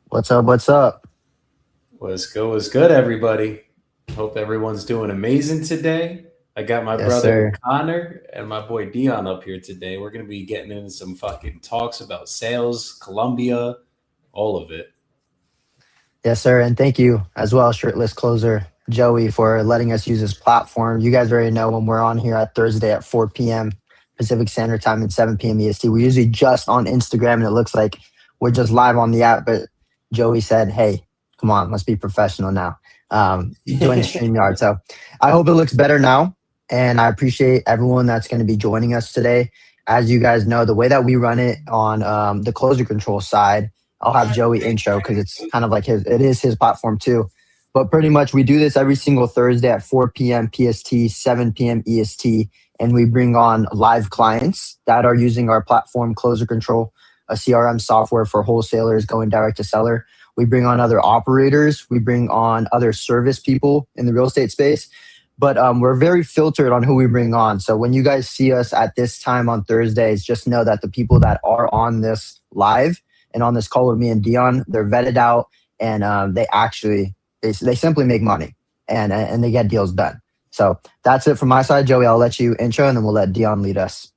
What's up? What's up? What's good? What's good, everybody? Hope everyone's doing amazing today. I got my Yes, brother sir. Connor and my boy Deon up here today. We're gonna be getting into some fucking talks about sales, Colombia, all of it. Yes, sir. And thank you as well, shirtless closer Joey, for letting us use this platform. You guys already know when we're on here at Thursday at 4 p.m. Pacific Standard Time and 7 p.m. EST. We're usually just on Instagram, and it looks like we're just live on the app. But Joey said, "Hey, come on, let's be professional now. Join StreamYard." So I hope it looks better now, and I appreciate everyone that's going to be joining us today. As you guys know, the way that we run it on the closer control side, I'll have Joey intro because it's kind of like it is his platform too. But pretty much we do this every single Thursday at 4 p.m. PST, 7 p.m. EST, and we bring on live clients that are using our platform, Closer Control, a CRM software for wholesalers going direct to seller. We bring on other operators. We bring on other service people in the real estate space. But we're very filtered on who we bring on. So when you guys see us at this time on Thursdays, just know that the people that are on this live and on this call with me and Deon, they're vetted out and they simply make money and they get deals done. So that's it from my side, Joey. I'll let you intro and then we'll let Deon lead us.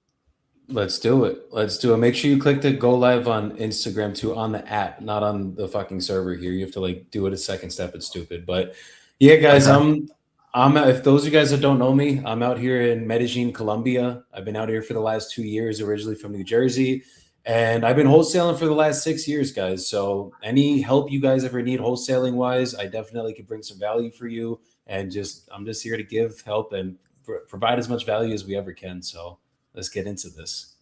Let's do it. Let's do it. Make sure you click the go live on Instagram too on the app, not on the fucking server here. You have to like do it a second step. It's stupid. But yeah, guys, Okay. I'm if those of you guys that don't know me, I'm out here in Medellin, Colombia. I've been out here for the last 2 years, originally from New Jersey. And I've been wholesaling for the last 6 years, guys. So any help you guys ever need wholesaling wise, I definitely could bring some value for you. And just I'm just here to give help and provide as much value as we ever can. So let's get into this.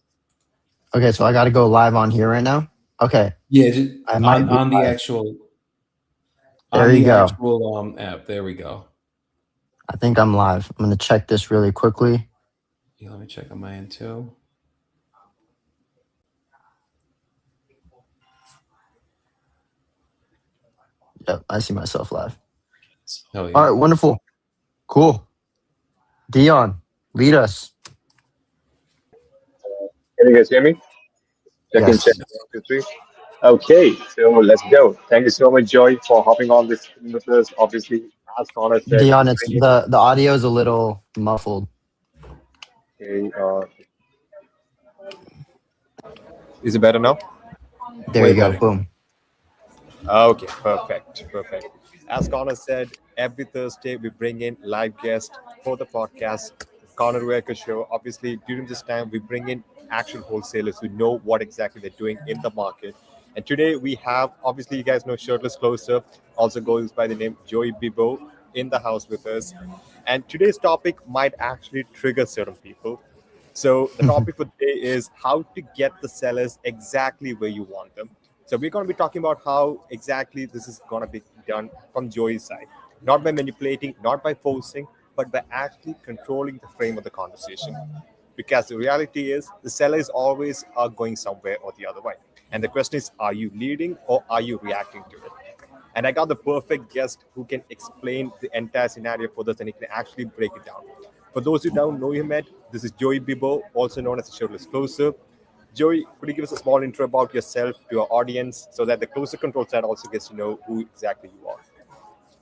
Okay, so I got to go live on here right now. Okay, Yeah, just I might on be on the live. actual There you go. app. There we go. I think I'm live. I'm going to check this really quickly. Yeah, let me check on my end too. Yep, I see myself live. Oh All yeah. right, wonderful. Cool. Dion, lead us. Can you guys hear me? Check in, check Yes. in, 1, 2, 3. Okay, so let's go. Thank you so much, Joy, for hopping on this with us. Obviously, as Connor said, Dion, it's bring it. the audio is a little muffled. Okay, is it better now? There Way you go. better. Boom. Okay, perfect, perfect. As Connor said, every Thursday we bring in live guests for the podcast, Connor Waker Show. Obviously, during this time, we bring in actual wholesalers who know what exactly they're doing in the market. And today we have, obviously, you guys know Shirtless Closer, also goes by the name Joey Bibo, in the house with us. And today's topic might actually trigger certain people. So the topic for today is how to get the sellers exactly where you want them. So we're going to be talking about how exactly this is going to be done from Joey's side, not by manipulating, not by forcing, but by actually controlling the frame of the conversation. Because the reality is, the seller is always going somewhere or the other way. And the question is, are you leading or are you reacting to it? And I got the perfect guest who can explain the entire scenario for us and he can actually break it down. For those who don't know him yet, this is Joey Bibo, also known as the Shirtless Closer. Joey, could you give us a small intro about yourself to our audience so that the closer control side also gets to know who exactly you are?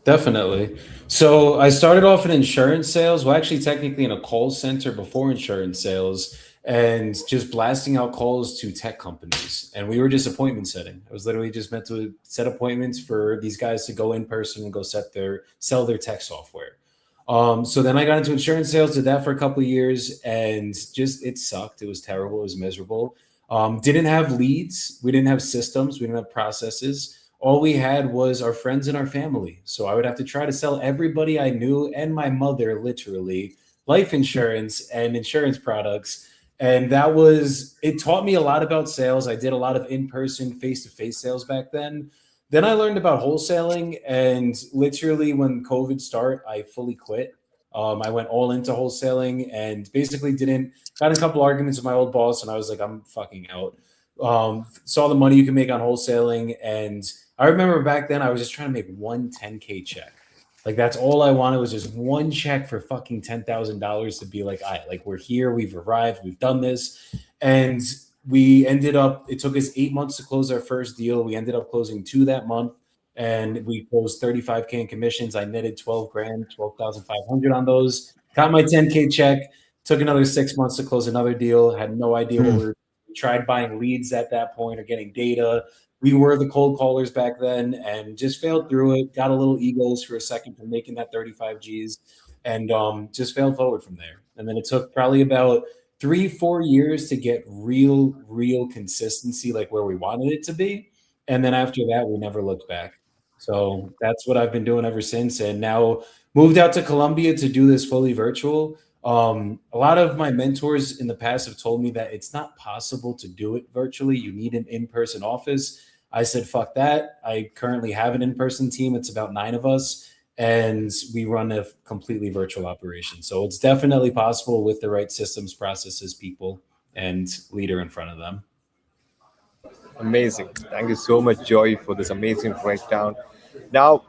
Definitely. So I started off in insurance sales. Well, actually, technically in a call center before insurance sales, and just blasting out calls to tech companies. And we were just appointment setting. I was literally just meant to set appointments for these guys to go in person and go sell their tech software. So then I got into insurance sales, did that for a couple of years, and just it sucked. It was terrible. It was miserable. Didn't have leads. We didn't have systems. We didn't have processes. All we had was our friends and our family. So I would have to try to sell everybody I knew and my mother, literally, life insurance and insurance products. And it taught me a lot about sales. I did a lot of in person, face to face sales back then. Then I learned about wholesaling. And literally, when COVID started, I fully quit. I went all into wholesaling and basically didn't, got in a couple arguments with my old boss. And I was like, I'm fucking out. Saw the money you can make on wholesaling. And I remember back then I was just trying to make one 10K check. Like that's all I wanted was just one check for fucking $10,000 to be like, all right, like we're here, we've arrived, we've done this. And we ended up, it took us 8 months to close our first deal. We ended up closing two that month, and we closed 35K in commissions. I netted 12 grand, 12,500 on those. Got my 10K check. Took another 6 months to close another deal. Had no idea what Mm, we tried buying leads at that point or getting data. We were the cold callers back then and just failed through it. Got a little egos for a second from making that 35 G's, and just failed forward from there. And then it took probably about 3, 4 years to get real consistency, like where we wanted it to be. And then after that, we never looked back. So that's what I've been doing ever since. And now moved out to Colombia to do this fully virtual. A lot of my mentors in the past have told me that it's not possible to do it virtually. You need an in-person office. I said, fuck that. I currently have an in-person team. It's about 9 of us, and we run a completely virtual operation. So it's definitely possible with the right systems, processes, people, and leader in front of them. Amazing. Thank you so much, Joey, for this amazing breakdown. Now,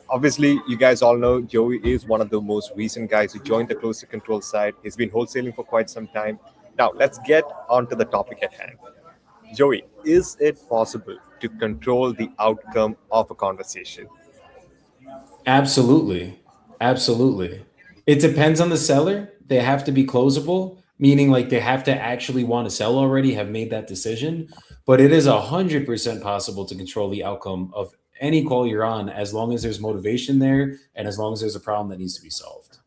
obviously, you guys all know Joey is one of the most recent guys who joined the closer control side. He's been wholesaling for quite some time. Now, let's get on to the topic at hand. Joey, is it possible to control the outcome of a conversation? Absolutely. Absolutely. It depends on the seller. They have to be closable, meaning like they have to actually want to sell already, have made that decision. But it is 100% possible to control the outcome of any call you're on as long as there's motivation there and as long as there's a problem that needs to be solved.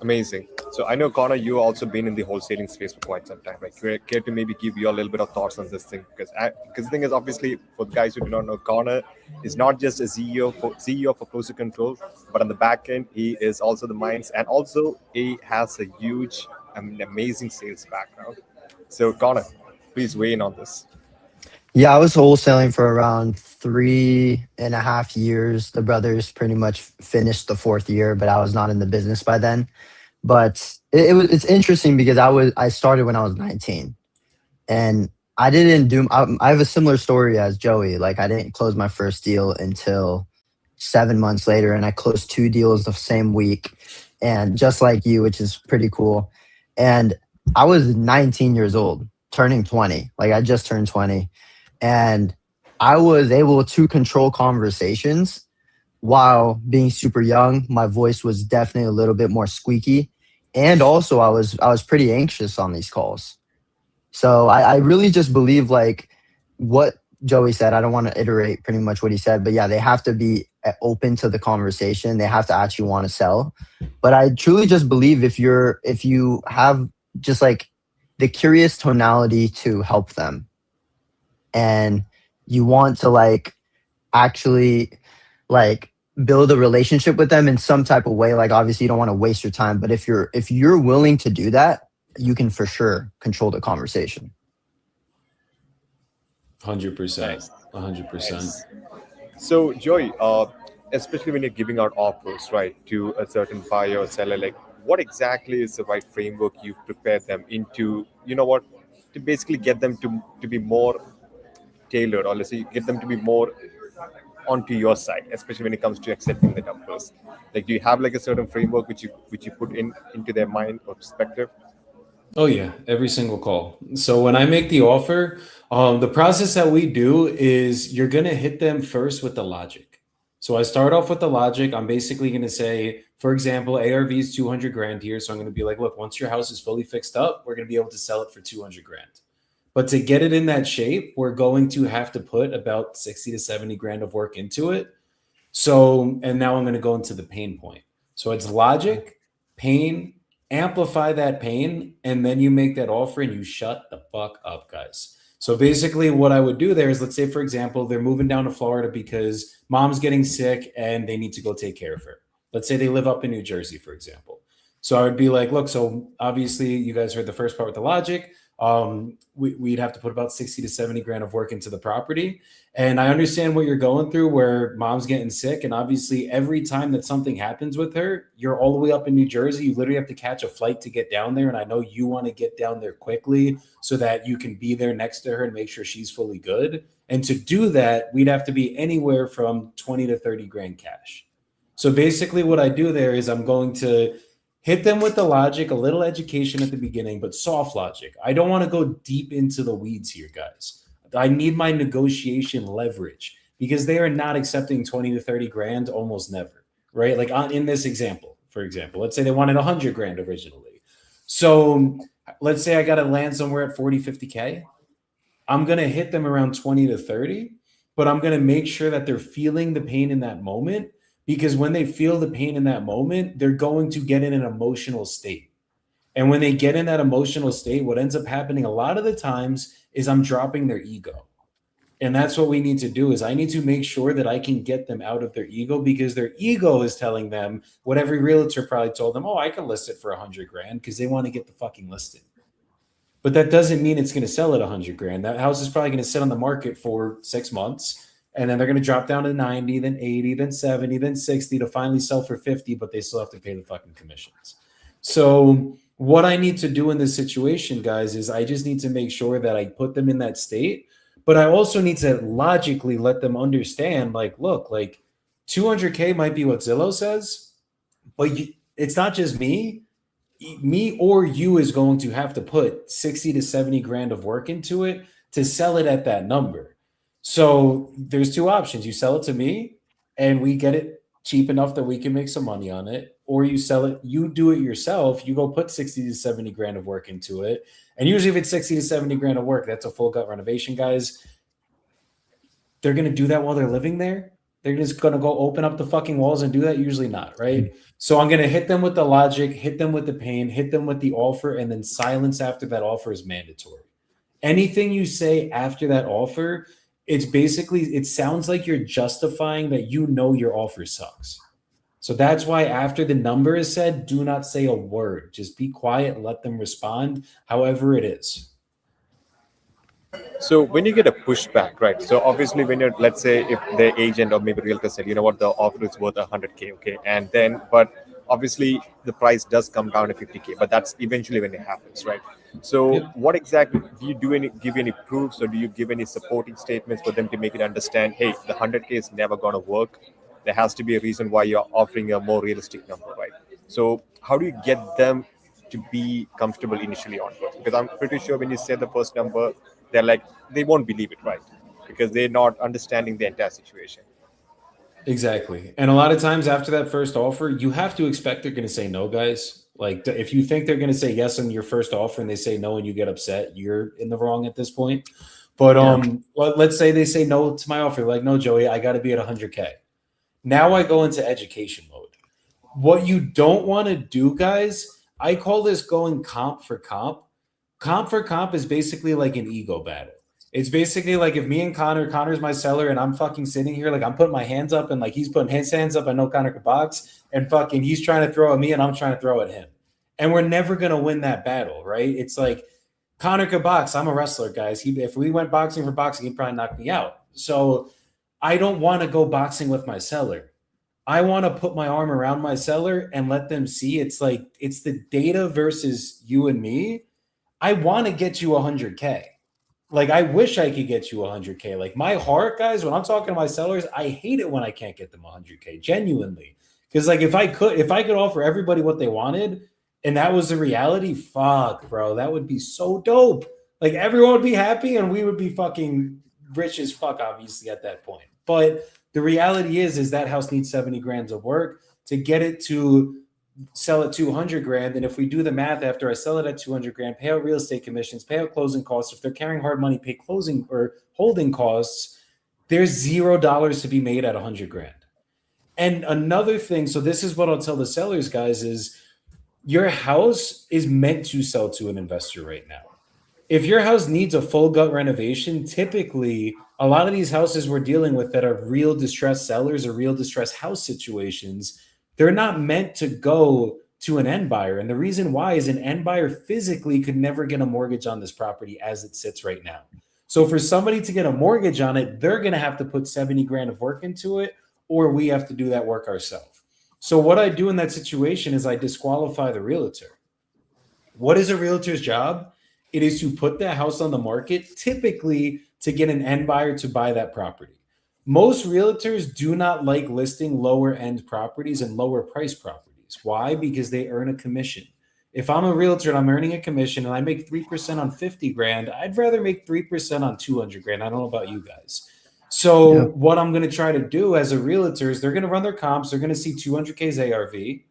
Amazing. So I know, Connor, you've also been in the wholesaling space for quite some time. Right? Care to maybe give you a little bit of thoughts on this thing? Because the thing is, obviously, for the guys who do not know, Connor is not just a CEO for Closer Control, but on the back end, he is also the minds, and also he has a huge, amazing sales background. So, Connor, please weigh in on this. Yeah, I was wholesaling for around 3.5 years. The brothers pretty much finished the fourth year, but I was not in the business by then. But it's interesting because I started when I was 19, and I didn't do. I have a similar story as Joey. Like I didn't close my first deal until 7 months later, and I closed two deals the same week, and just like you, which is pretty cool. And I was 19 years old, turning 20. Like I just turned 20, and I was able to control conversations while being super young. My voice was definitely a little bit more squeaky, and also I was pretty anxious on these calls. So I really just believe like what Joey said. I don't want to iterate pretty much what he said, but yeah, they have to be open to the conversation. They have to actually want to sell. But I truly just believe if you have just like the curious tonality to help them, and you want to like actually like build a relationship with them in some type of way, like obviously you don't want to waste your time, but if you're willing to do that, you can for sure control the conversation. 100%. Nice. 100%. Nice. So, Joey, especially when you're giving out offers, right, to a certain buyer or seller, like what exactly is the right framework you prepare them into, to basically get them to be more tailored, or let's say get them to be more onto your side, especially when it comes to accepting the numbers. Like, do you have like a certain framework which you put in into their mind or perspective? Oh yeah, every single call. So when I make the offer, the process that we do is you're gonna hit them first with the logic. So I start off with the logic. I'm basically gonna say, for example, ARV is 200 grand here. So I'm gonna be like, look, once your house is fully fixed up, we're gonna be able to sell it for 200 grand. But to get it in that shape, we're going to have to put about 60 to 70 grand of work into it. So, and now I'm going to go into the pain point. So it's logic, pain, amplify that pain, and then you make that offer and you shut the fuck up, guys. So basically, what I would do there is, let's say, for example, they're moving down to Florida because mom's getting sick and they need to go take care of her. Let's say they live up in New Jersey, for example. So I would be like, look, so obviously you guys heard the first part with the logic. We'd have to put about 60 to 70 grand of work into the property. And I understand what you're going through where mom's getting sick. And obviously, every time that something happens with her, you're all the way up in New Jersey. You literally have to catch a flight to get down there. And I know you want to get down there quickly so that you can be there next to her and make sure she's fully good. And to do that, we'd have to be anywhere from 20 to 30 grand cash. So basically, what I do there is I'm going to Hit them with the logic, a little education at the beginning, but soft logic. I don't want to go deep into the weeds here, guys. I need my negotiation leverage because they are not accepting 20 to 30 grand almost never, right? Like in this example, for example, let's say they wanted 100 grand originally. So let's say I got to land somewhere at 40, 50K. I'm going to hit them around 20 to 30, but I'm going to make sure that they're feeling the pain in that moment, because when they feel the pain in that moment, they're going to get in an emotional state. And when they get in that emotional state, what ends up happening a lot of the times is I'm dropping their ego. And that's what we need to do is I need to make sure that I can get them out of their ego, because their ego is telling them what every realtor probably told them, oh, I can list it for 100 grand, because they want to get the fucking listing. But that doesn't mean it's going to sell at 100 grand. That house is probably going to sit on the market for 6 months, and then they're going to drop down to 90, then 80, then 70, then 60 to finally sell for 50, but they still have to pay the fucking commissions. So what I need to do in this situation, guys, is I just need to make sure that I put them in that state, but I also need to logically let them understand, like, look, like 200K might be what Zillow says, but it's not just me or you is going to have to put 60 to 70 grand of work into it to sell it at that number. So there's two options. You sell it to me and we get it cheap enough that we can make some money on it, or you sell it, you do it yourself. You go put 60 to 70 grand of work into it. And usually if it's 60 to 70 grand of work, that's a full gut renovation, guys. They're going to do that while they're living there. They're just going to go open up the fucking walls and do that? Usually not, right? So I'm going to hit them with the logic, hit them with the pain, hit them with the offer, and then silence after that offer is mandatory. Anything you say after that offer, it's basically, it sounds like you're justifying that you know your offer sucks. So that's why after the number is said, do not say a word. Just be quiet and let them respond however it is. So when you get a pushback, right? So obviously, when you're, let's say, if the agent or maybe realtor said, you know what, the offer is worth 100K, okay, and then, but obviously the price does come down to 50K, but that's eventually when it happens, right? So Yep. what exactly do you do? Give any proofs, or do you give any supporting statements for them to make it understand? Hey, the 100K is never going to work. There has to be a reason why you're offering a more realistic number, right? So how do you get them to be comfortable initially onwards? Because I'm pretty sure when you say the first number, they're like, they won't believe it, right? Because they're not understanding the entire situation. Exactly. And a lot of times after that first offer, you have to expect they're going to say no, guys. Like if you think they're going to say yes on your first offer and they say no and you get upset, you're in the wrong at this point. But let's say they say no to my offer. Like, no, Joey, I got to be at 100K. Now I go into education mode. What you don't want to do, guys, I call this going comp for comp. Comp for comp is basically like an ego battle. It's basically like if me and Connor's my seller, and I'm fucking sitting here, like I'm putting my hands up, and like he's putting his hands up. I know Connor could box, and fucking he's trying to throw at me, and I'm trying to throw at him. And we're never gonna win that battle, right? It's like Connor could box. I'm a wrestler, guys. If we went boxing for boxing, he'd probably knock me out. So I don't want to go boxing with my seller. I want to put my arm around my seller and let them see it's like it's the data versus you and me. I want to get you 100K. Like I wish I could get you 100K. Like my heart, guys, when I'm talking to my sellers, I hate it when I can't get them 100K, genuinely. Because like if I could offer everybody what they wanted and that was the reality, fuck, bro, that would be so dope. Like everyone would be happy and we would be fucking rich as fuck, obviously, at that point. But the reality is that house needs 70 grand of work to get it to sell at 200 grand. And if we do the math, after I sell it at 200 grand, pay out real estate commissions, pay out closing costs. If they're carrying hard money, pay closing or holding costs, there's $0 to be made at 100 grand. And another thing, so this is what I'll tell the sellers, guys, is your house is meant to sell to an investor right now. If your house needs a full gut renovation, typically a lot of these houses we're dealing with that are real distressed sellers or real distressed house situations, they're not meant to go to an end buyer. And the reason why is an end buyer physically could never get a mortgage on this property as it sits right now. So for somebody to get a mortgage on it, they're going to have to put 70 grand of work into it, or we have to do that work ourselves. So what I do in that situation is I disqualify the realtor. What is a realtor's job? It is to put that house on the market, typically to get an end buyer to buy that property. Most realtors do not like listing lower end properties and lower price properties. companies. Why? Because they earn a commission. If I'm a realtor and I'm earning a commission and I make 3% on 50 grand, I'd rather make 3% on 200 grand. I don't know about you guys. So Yeah. what I'm going to try to do as a realtor is they're going to run their comps. They're going to see 200K's ARV.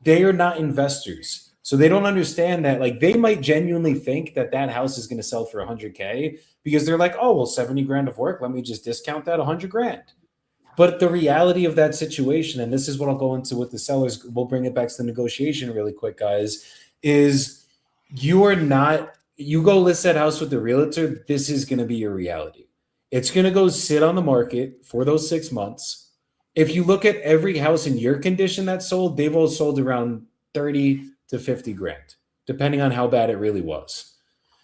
They are not investors. So they don't understand that, like, they might genuinely think that that house is going to sell for 100K because they're like, oh, well, 70 grand of work. Let me just discount that 100 grand. But the reality of that situation, and this is what I'll go into with the sellers, we'll bring it back to the negotiation really quick, guys, is you are not, you go list that house with the realtor, this is going to be your reality. It's going to go sit on the market for those 6 months. If you look at every house in your condition that's sold, they've all sold around 30 to 50 grand, depending on how bad it really was.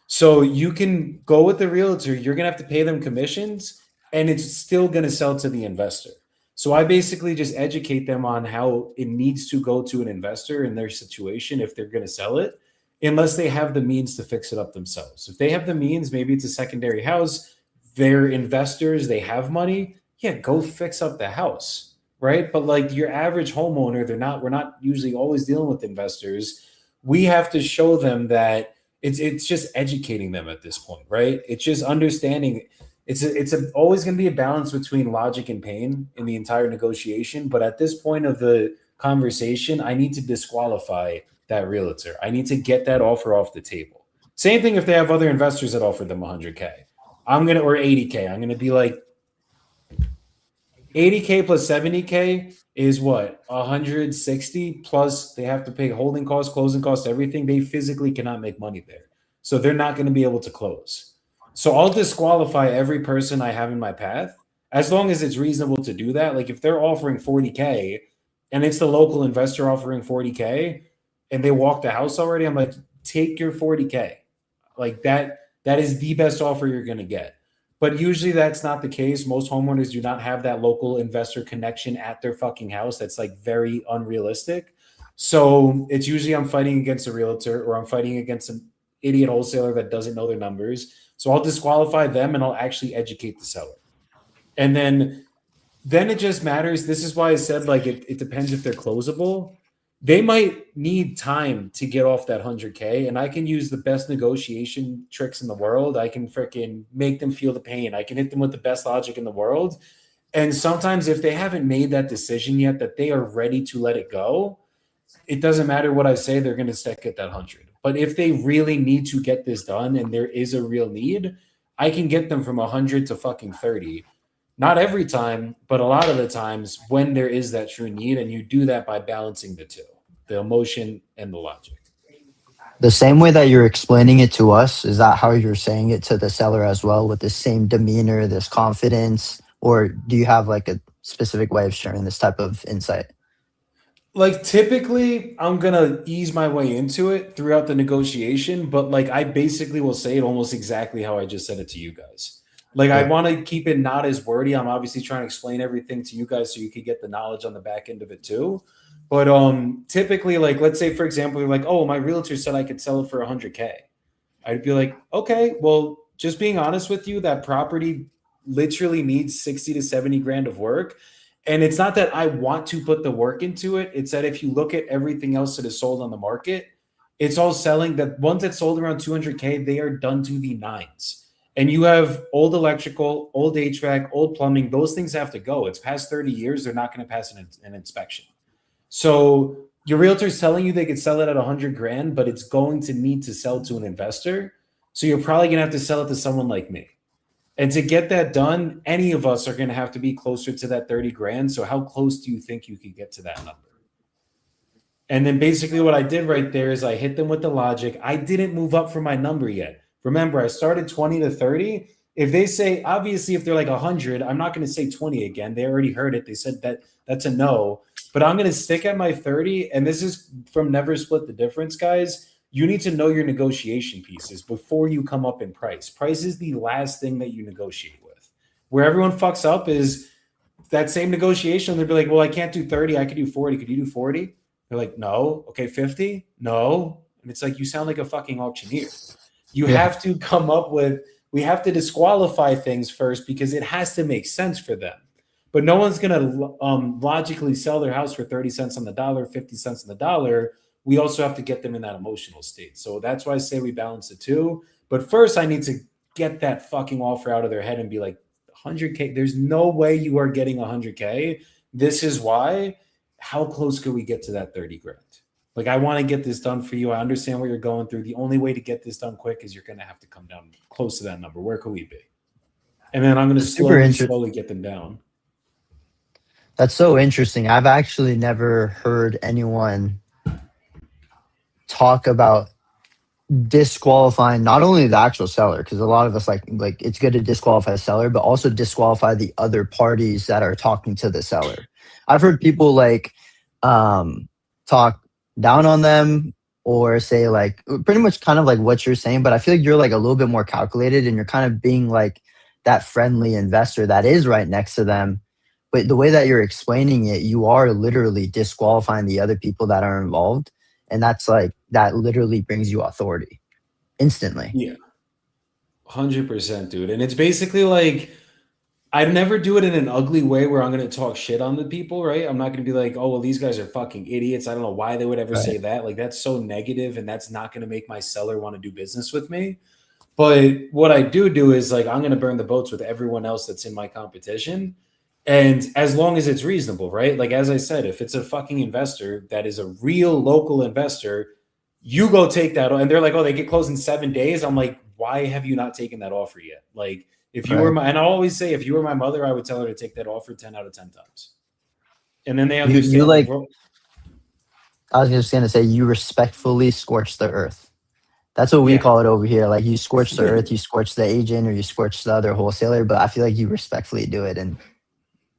So you can go with the realtor, you're going to have to pay them commissions, and it's still going to sell to the investor. So I basically just educate them on how it needs to go to an investor in their situation if they're going to sell it, unless they have the means to fix it up themselves. If they have the means, maybe it's a secondary house, they're investors, they have money, yeah, go fix up the house, right? But like your average homeowner, we're not usually always dealing with investors. We have to show them that it's just educating them at this point, right? It's just understanding it's always going to be a balance between logic and pain in the entire negotiation. But at this point of the conversation, I need to disqualify that realtor. I need to get that offer off the table. Same thing if they have other investors that offered them 100K. Or 80K. I'm gonna be like 80K plus 70K is what? 160 plus they have to pay holding costs, closing costs, everything. They physically cannot make money there. So they're not going to be able to close. So I'll disqualify every person I have in my path as long as it's reasonable to do that. Like if they're offering 40K and it's the local investor offering 40K and they walk the house already, I'm like, take your 40K. Like that is the best offer you're going to get. But usually that's not the case. Most homeowners do not have that local investor connection at their fucking house. That's like very unrealistic. So it's usually I'm fighting against a realtor or I'm fighting against an idiot wholesaler that doesn't know their numbers. So I'll disqualify them and I'll actually educate the seller. And then it just matters. This is why I said like it depends if they're closable. They might need time to get off that 100K, and I can use the best negotiation tricks in the world. I can freaking make them feel the pain. I can hit them with the best logic in the world. And sometimes if they haven't made that decision yet that they are ready to let it go, it doesn't matter what I say, they're going to stick at that 100. But if they really need to get this done and there is a real need, I can get them from 100 to fucking 30. Not every time, but a lot of the times when there is that true need, and you do that by balancing the two, the emotion and the logic. The same way that you're explaining it to us, is that how you're saying it to the seller as well, with the same demeanor, this confidence? Or do you have like a specific way of sharing this type of insight? Like typically I'm going to ease my way into it throughout the negotiation, but like I basically will say it almost exactly how I just said it to you guys. Like I want to keep it not as wordy. I'm obviously trying to explain everything to you guys so you could get the knowledge on the back end of it too. But typically, like let's say for example, you're like, oh, my realtor said I could sell it for 100K. I'd be like, okay, well, just being honest with you, that property literally needs 60 to 70 grand of work. And it's not that I want to put the work into it. It's that if you look at everything else that is sold on the market, it's all selling. That ones that sold around 200K, they are done to the nines. And you have old electrical, old HVAC, old plumbing. Those things have to go. It's past 30 years. They're not going to pass an inspection. So your realtor's telling you they could sell it at 100 grand, but it's going to need to sell to an investor. So you're probably going to have to sell it to someone like me. And to get that done, any of us are going to have to be closer to that 30 grand. So how close do you think you could get to that number? And then basically what I did right there is I hit them with the logic. I didn't move up from my number yet. Remember, I started 20 to 30. If they say, obviously, if they're like 100, I'm not going to say 20 again. They already heard it. They said that's a no. But I'm going to stick at my 30. And this is from Never Split the Difference, guys. You need to know your negotiation pieces before you come up in price. Price is the last thing that you negotiate with. Where everyone fucks up is that same negotiation. They'll be like, well, I can't do 30. I could do 40. Could you do 40? They're like, no. Okay, 50? No. And it's like, you sound like a fucking auctioneer. You have to come up with, we have to disqualify things first because it has to make sense for them. but no one's going to logically sell their house for 30 cents on the dollar, 50 cents on the dollar. We also have to get them in that emotional state. So that's why I say we balance the two. But first, I need to get that fucking offer out of their head and be like, 100K, there's no way you are getting 100K. This is why. How close could we get to that 30 grand? Like, I want to get this done for you. I understand what you're going through. The only way to get this done quick is you're going to have to come down close to that number. Where could we be? And then I'm going to slowly get them down. That's so interesting. I've actually never heard anyone talk about disqualifying not only the actual seller, because a lot of us like it's good to disqualify the seller, but also disqualify the other parties that are talking to the seller. I've heard people like talk down on them or say like pretty much kind of like what you're saying, but I feel like you're like a little bit more calculated and you're kind of being like that friendly investor that is right next to them. But the way that you're explaining it, you are literally disqualifying the other people that are involved. And that's like, that literally brings you authority instantly. Yeah. 100%, dude. And it's basically like, I'd never do it in an ugly way where I'm going to talk shit on the people, right? I'm not going to be like, oh, well, these guys are fucking idiots. I don't know why they would ever say that. Like, that's so negative, and that's not going to make my seller want to do business with me. But what I do is like, I'm going to burn the boats with everyone else that's in my competition. And as long as it's reasonable, right? Like, as I said, if it's a fucking investor that is a real local investor, you go take that. And they're like, oh, they get closed in 7 days. I'm like, why have you not taken that offer yet? Like, if you were my, and I always say, if you were my mother, I would tell her to take that offer 10 out of 10 times. And then they understand. You like, I was just going to say, you respectfully scorch the earth. That's what we call it over here. Like, you scorch the earth, you scorch the agent, or you scorch the other wholesaler. But I feel like you respectfully do it. And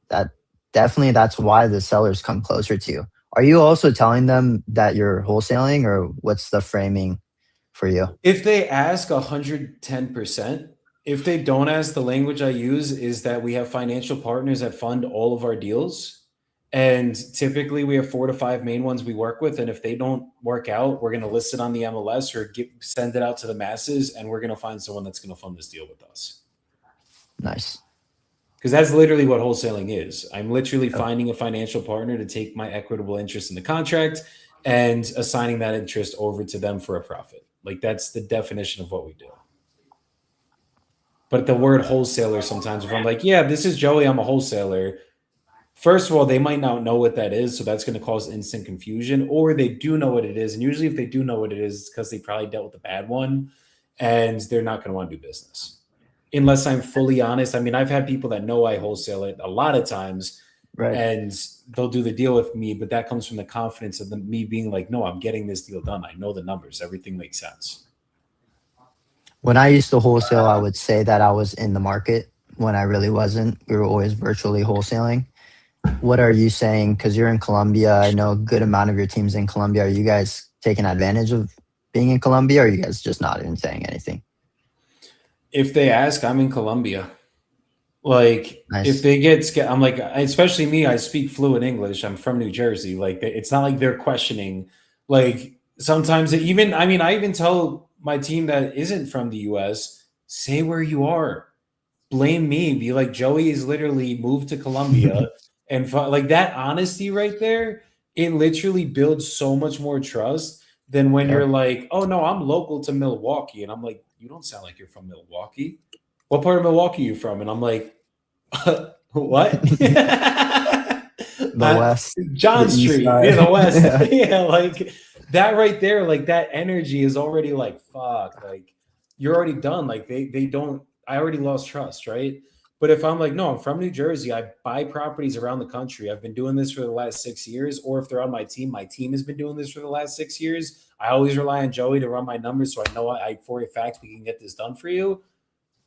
that definitely, that's why the sellers come closer to you. Are you also telling them that you're wholesaling, or what's the framing for you? If they ask 110%, if they don't ask, the language I use is that we have financial partners that fund all of our deals. And typically we have 4 to 5 main ones we work with. And if they don't work out, we're going to list it on the MLS or send it out to the masses. And we're going to find someone that's going to fund this deal with us. Nice. Because that's literally what wholesaling is. I'm literally finding a financial partner to take my equitable interest in the contract and assigning that interest over to them for a profit. Like, that's the definition of what we do. But the word wholesaler, sometimes if I'm like, yeah, this is Joey, I'm a wholesaler. First of all, they might not know what that is. So that's going to cause instant confusion, or they do know what it is. And usually if they do know what it is, it's because they probably dealt with a bad one and they're not going to want to do business. Unless I'm fully honest. I mean, I've had people that know I wholesale it a lot of times, and they'll do the deal with me, but that comes from the confidence of me being like, no, I'm getting this deal done. I know the numbers. Everything makes sense. When I used to wholesale, I would say that I was in the market when I really wasn't. We were always virtually wholesaling. What are you saying? Because you're in Colombia. I know a good amount of your team's in Colombia. Are you guys taking advantage of being in Colombia, or are you guys just not even saying anything? If they ask, I'm in Colombia. Like, if they get scared, I'm like, especially me, I speak fluent English. I'm from New Jersey. Like, it's not like they're questioning. Like, sometimes I even tell my team that isn't from the US, say where you are. Blame me. Be like, Joey is literally moved to Colombia. And like, that honesty right there, it literally builds so much more trust than when you're like, oh, no, I'm local to Milwaukee. And I'm like, you don't sound like you're from Milwaukee. What part of Milwaukee are you from? And I'm like, what? The West. John Street. Yeah, the West. Yeah, like that right there, like that energy is already like, fuck, like you're already done. Like they don't, I already lost trust, right? But if I'm like, no, I'm from New Jersey, I buy properties around the country. I've been doing this for the last 6 years. Or if they're on my team has been doing this for the last 6 years. I always rely on Joey to run my numbers, so I know for a fact we can get this done for you.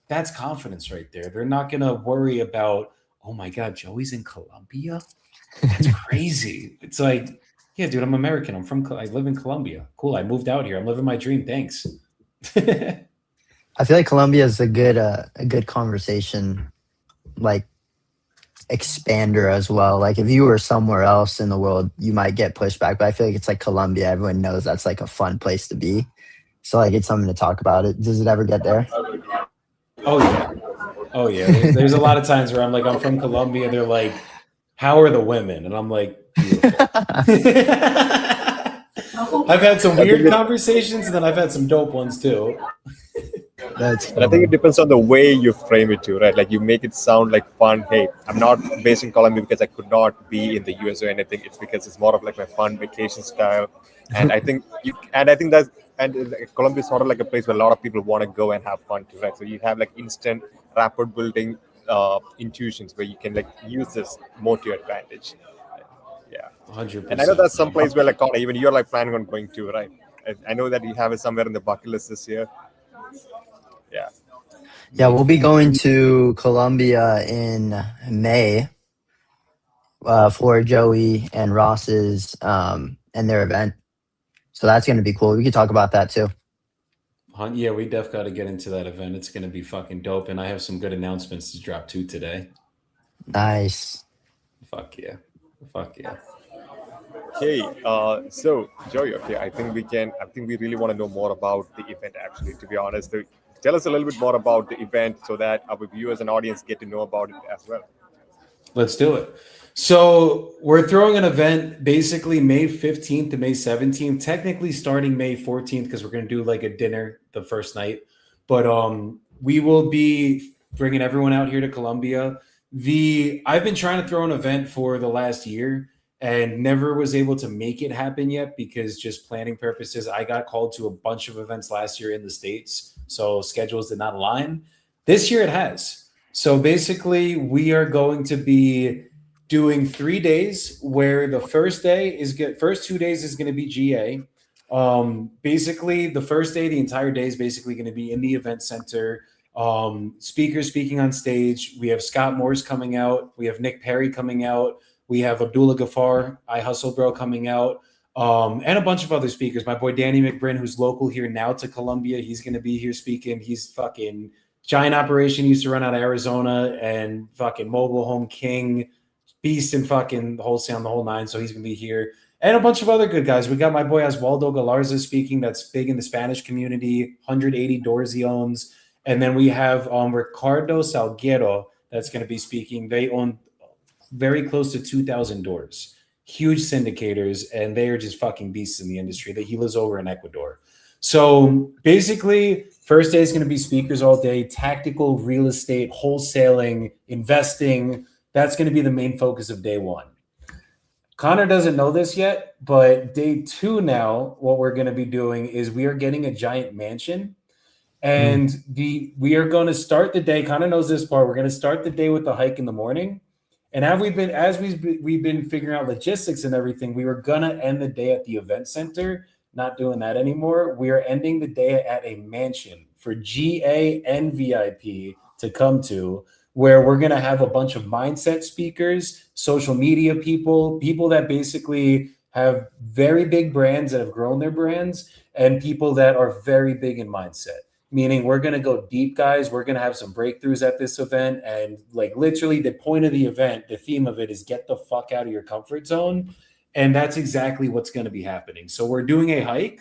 That's confidence right there. They're not going to worry about, oh my God, Joey's in Colombia? That's crazy. It's like, yeah, dude, I'm American. I live in Colombia. Cool. I moved out here. I'm living my dream. Thanks. I feel like Colombia is a good conversation, like, expander as well. Like, if you were somewhere else in the world, you might get pushback, but I feel like it's like Colombia. Everyone knows that's like a fun place to be. So like, it's something to talk about. Does it ever get there? Oh yeah. Oh yeah. There's a lot of times where I'm like, I'm from Colombia. They're like, how are the women? And I'm like, beautiful. I've had some I think weird it, conversations, and then I've had some dope ones too. That's and I think it funny. depends on the way you frame it too, right? Like you make it sound like fun. Hey, I'm not based in Colombia because I could not be in the US or anything. It's because it's more of like my fun vacation style. And I think that's, and Colombia is sort of like a place where a lot of people want to go and have fun too, right? So you have like instant rapport building intuitions where you can like use this more to your advantage. Yeah. And I know 100%, that's some man. place where like Connor, even you're like planning on going to, right? I know that you have it somewhere in the bucket list this year. Yeah. Yeah, we'll be Maybe. going to Colombia in May for Joey and Ross's and their event. So that's going to be cool. We could talk about that too. Yeah, we def got to get into that event. It's going to be fucking dope. And I have some good announcements to drop too today. Nice. Fuck yeah. Fuck yeah. Okay, so Joey, okay, I think we really want to know more about the event actually, to be honest. So tell us a little bit more about the event so that our viewers and audience get to know about it as well. Let's do it. So we're throwing an event basically May 15th to May 17th, technically starting May 14th because we're going to do like a dinner the first night. But we will be bringing everyone out here to Columbia. I've been trying to throw an event for the last year and never was able to make it happen yet because just planning purposes. I got called to a bunch of events last year in the States, so schedules did not align. This year it has. So basically, we are going to be doing 3 days where the first 2 days is going to be GA. Basically, the first day, the entire day is basically going to be in the event center. Speakers speaking on stage. We have Scott Morse coming out. We have Nick Perry coming out. We have Abdullah Ghaffar, I Hustle Bro, coming out. And a bunch of other speakers. My boy Danny McBrin, who's local here now to Columbia, he's going to be here speaking. He's fucking giant operation, used to run out of Arizona, and fucking mobile home king, beast, and fucking wholesale, the whole nine. So he's gonna be here, and a bunch of other good guys. We got my boy Oswaldo Galarza speaking. That's big in the Spanish community. 180 doors he owns, and then we have Ricardo Salguero that's going to be speaking. They own very close to 2,000 doors, huge syndicators, and they are just fucking beasts in the industry. That he lives over in Ecuador. So basically, first day is going to be speakers all day, tactical real estate, wholesaling, investing. That's going to be the main focus of day one. Connor doesn't know this yet, but day two now, what we're going to be doing is we are getting a giant mansion. And we are going to start the day. Connor knows this part. We're going to start the day with the hike in the morning. And we've been figuring out logistics and everything, we were going to end the day at the event center. Not doing that anymore. We are ending the day at a mansion for GA and VIP to come to, where we're going to have a bunch of mindset speakers, social media people, people that basically have very big brands that have grown their brands, and people that are very big in mindset. Meaning we're going to go deep, guys. We're going to have some breakthroughs at this event. And like literally the point of the event, the theme of it is get the fuck out of your comfort zone. And that's exactly what's going to be happening. So we're doing a hike.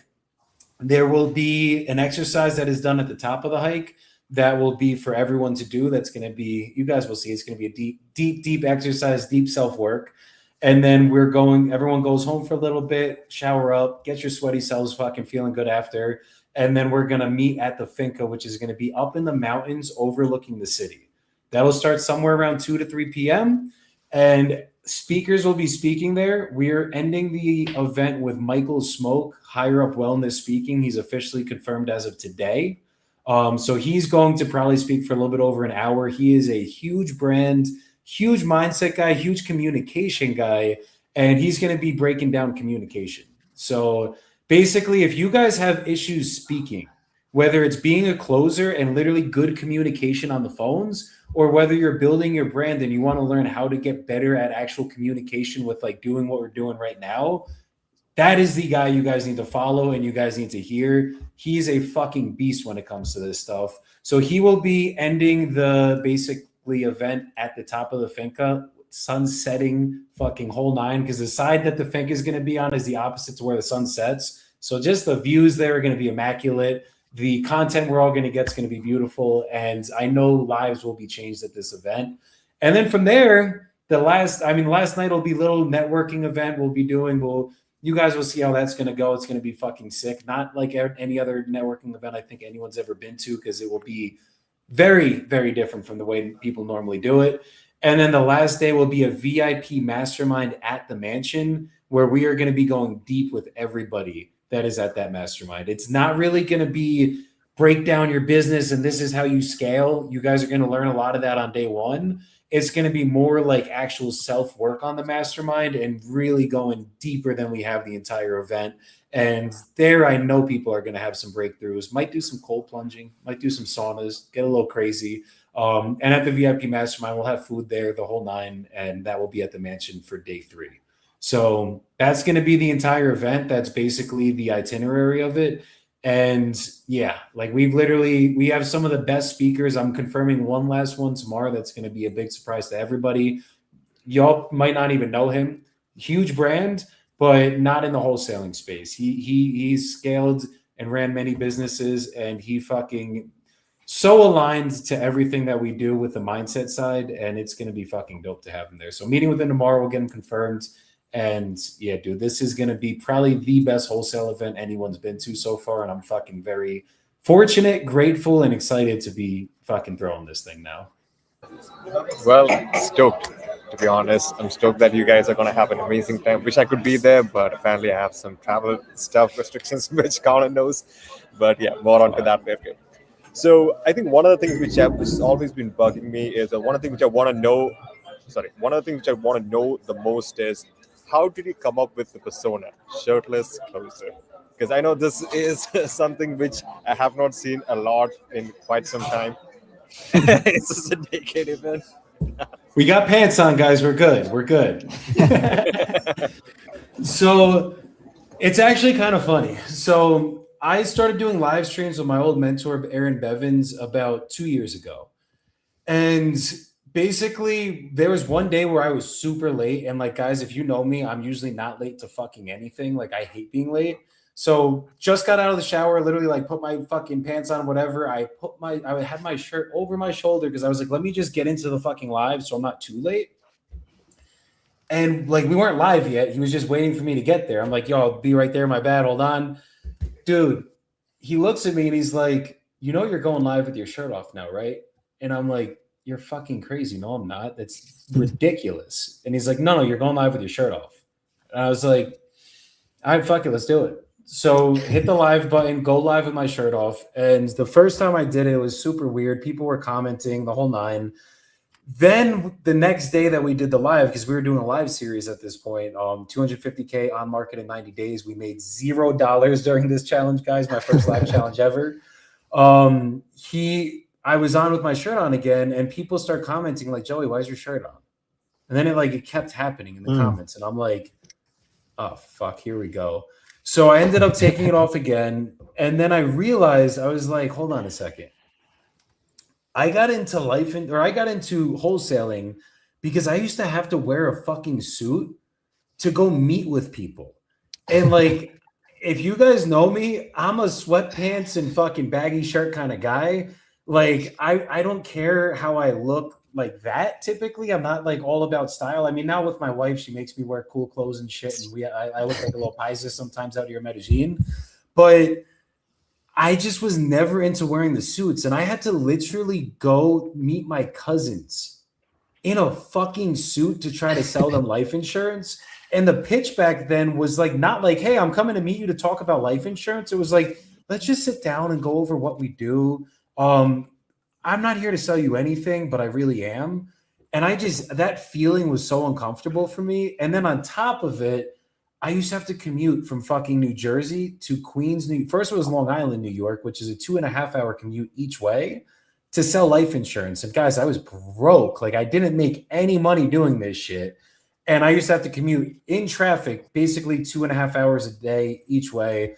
There will be an exercise that is done at the top of the hike that will be for everyone to do. That's going to be, you guys will see, it's going to be a deep, deep, deep exercise, deep self work. And then everyone goes home for a little bit, shower up, get your sweaty selves fucking feeling good after. And then we're going to meet at the finca, which is going to be up in the mountains overlooking the city. That'll start somewhere around 2 to 3 p.m. And speakers will be speaking there. We're ending the event with Michael Smoke, Higher Up Wellness, speaking. He's officially confirmed as of today. So he's going to probably speak for a little bit over an hour. He is a huge brand, huge mindset guy, huge communication guy, and he's going to be breaking down communication. So basically, if you guys have issues speaking, whether it's being a closer and literally good communication on the phones, or whether you're building your brand and you want to learn how to get better at actual communication with like doing what we're doing right now, that is the guy you guys need to follow and you guys need to hear. He's a fucking beast when it comes to this stuff. So he will be ending the basically event at the top of the finca, sun setting, fucking whole nine, because the side that the finca is going to be on is the opposite to where the sun sets. So just the views there are going to be immaculate. The content we're all going to get is going to be beautiful, and I know lives will be changed at this event. And then from there, last night will be a little networking event we'll be doing. You guys will see how that's going to go. It's going to be fucking sick. Not like any other networking event I think anyone's ever been to, because it will be very, very different from the way people normally do it. And then the last day will be a VIP mastermind at the mansion, where we are going to be going deep with everybody that is at that mastermind. It's not really going to be break down your business and this is how you scale. You guys are going to learn a lot of that on day one. It's going to be more like actual self-work on the mastermind and really going deeper than we have the entire event. And there, I know people are going to have some breakthroughs, might do some cold plunging, might do some saunas, get a little crazy. And at the VIP mastermind, we'll have food there, the whole nine, and that will be at the mansion for day 3. So that's going to be the entire event. That's basically the itinerary of it. And yeah, like we have some of the best speakers. I'm confirming one last one tomorrow. That's going to be a big surprise to everybody. Y'all might not even know him. Huge brand, but not in the wholesaling space. He's scaled and ran many businesses, and he fucking so aligned to everything that we do with the mindset side, and it's going to be fucking dope to have him there. So meeting with him tomorrow, we'll get him confirmed. And yeah, dude, this is going to be probably the best wholesale event anyone's been to so far. And I'm fucking very fortunate, grateful, and excited to be fucking throwing this thing now. Well, stoked, to be honest. I'm stoked that you guys are going to have an amazing time. Wish I could be there, but apparently I have some travel stuff restrictions, which Connor knows. But yeah, more on to that later. So I think one of the things which has always been bugging me is one of the things which I want to know. One of the things which I want to know the most is, how did you come up with the persona, shirtless closer? Because I know this is something which I have not seen a lot in quite some time. It's just a decade event. We got pants on, guys. We're good. We're good. So it's actually kind of funny. So I started doing live streams with my old mentor, Aaron Bevins, about 2 years ago. And basically, there was one day where I was super late. And like, guys, if you know me, I'm usually not late to fucking anything. Like, I hate being late. So just got out of the shower, literally like put my fucking pants on, whatever. I had my shirt over my shoulder because I was like, let me just get into the fucking live so I'm not too late. And like, we weren't live yet. He was just waiting for me to get there. I'm like, yo, I'll be right there. My bad. Hold on. Dude, he looks at me and he's like, you know, you're going live with your shirt off now, right? And I'm like, you're fucking crazy. No, I'm not. That's ridiculous. And he's like, no, you're going live with your shirt off. And I was like, all right, fuck it. Let's do it. So hit the live button, go live with my shirt off. And the first time I did it, it was super weird. People were commenting, the whole nine. Then the next day that we did the live, because we were doing a live series at this point, 250K on market in 90 days. We made $0 during this challenge, guys. My first live challenge ever. I was on with my shirt on again, and people start commenting like, Joey, why is your shirt on? And then it kept happening in the comments. And I'm like, oh, fuck, here we go. So I ended up taking it off again. And then I realized, I was like, hold on a second. I got into wholesaling because I used to have to wear a fucking suit to go meet with people. And like, if you guys know me, I'm a sweatpants and fucking baggy shirt kind of guy. Like, I don't care how I look like that. Typically, I'm not like all about style. I mean, now with my wife, she makes me wear cool clothes and shit. And I look like a little paisa sometimes out here in Medellin. But I just was never into wearing the suits. And I had to literally go meet my cousins in a fucking suit to try to sell them life insurance. And the pitch back then was like, not like, hey, I'm coming to meet you to talk about life insurance. It was like, let's just sit down and go over what we do. I'm not here to sell you anything, but I really am. And that feeling was so uncomfortable for me. And then on top of it, I used to have to commute from fucking New Jersey to Queens. First it was Long Island, New York, which is a 2.5-hour commute each way to sell life insurance. And guys, I was broke. Like, I didn't make any money doing this shit. And I used to have to commute in traffic, basically 2.5 hours a day each way.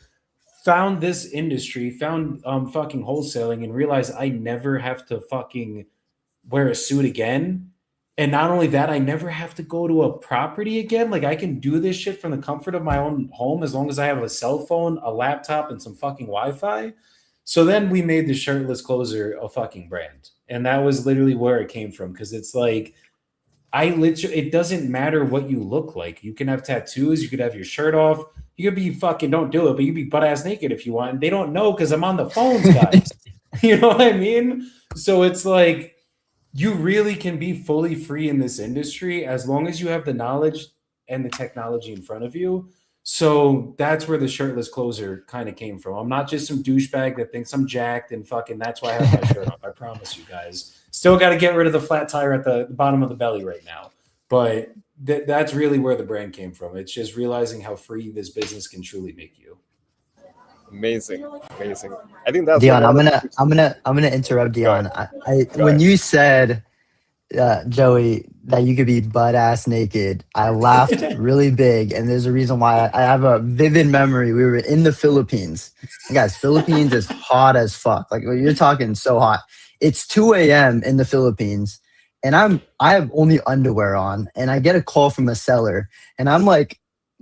Found this industry, found fucking wholesaling, and realized I never have to fucking wear a suit again. And not only that, I never have to go to a property again. Like, I can do this shit from the comfort of my own home as long as I have a cell phone, a laptop, and some fucking Wi-Fi. So then we made the shirtless closer a fucking brand. And that was literally where it came from. Cause it's like, it doesn't matter what you look like. You can have tattoos, you could have your shirt off, you could be fucking, don't do it, but you could be butt ass naked if you want. And they don't know because I'm on the phones, guys. You know what I mean? So it's like, you really can be fully free in this industry as long as you have the knowledge and the technology in front of you. So that's where the shirtless closer kind of came from. I'm not just some douchebag that thinks I'm jacked and fucking that's why I have my shirt off. I promise you guys. Still got to get rid of the flat tire at the bottom of the belly right now. But that's really where the brand came from. It's just realizing how free this business can truly make you. Amazing, amazing. I think that's Deon, one of the I'm gonna interrupt Go ahead. Deon. Go When ahead. you said Joey, that you could be butt ass naked, I laughed really big, and there's a reason why. I have a vivid memory. We were in the Philippines. And guys, Philippines is hot as fuck. Like you're talking so hot. It's 2 a.m. in the Philippines, and I have only underwear on, and I get a call from a seller, and I'm like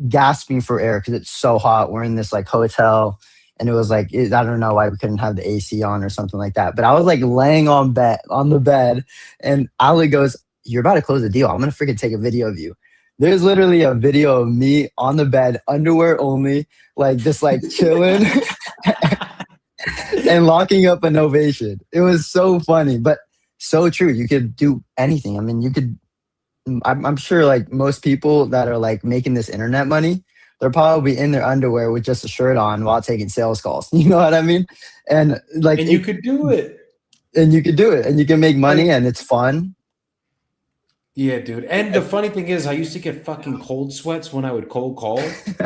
gasping for air because it's so hot. We're in this like hotel. And it was like, I don't know why we couldn't have the AC on or something like that. But I was like laying on the bed, and Ali goes, "You're about to close the deal. I'm gonna freaking take a video of you." There's literally a video of me on the bed, underwear only, like just like chilling and locking up an ovation. It was so funny, but so true. You could do anything. I mean, you could. I'm sure like most people that are like making this internet money, they're probably in their underwear with just a shirt on while taking sales calls. You know what I mean? And like, And you could do it. And you could do it, and you can make money, and it's fun. Yeah, dude. And the funny thing is, I used to get fucking cold sweats when I would cold call,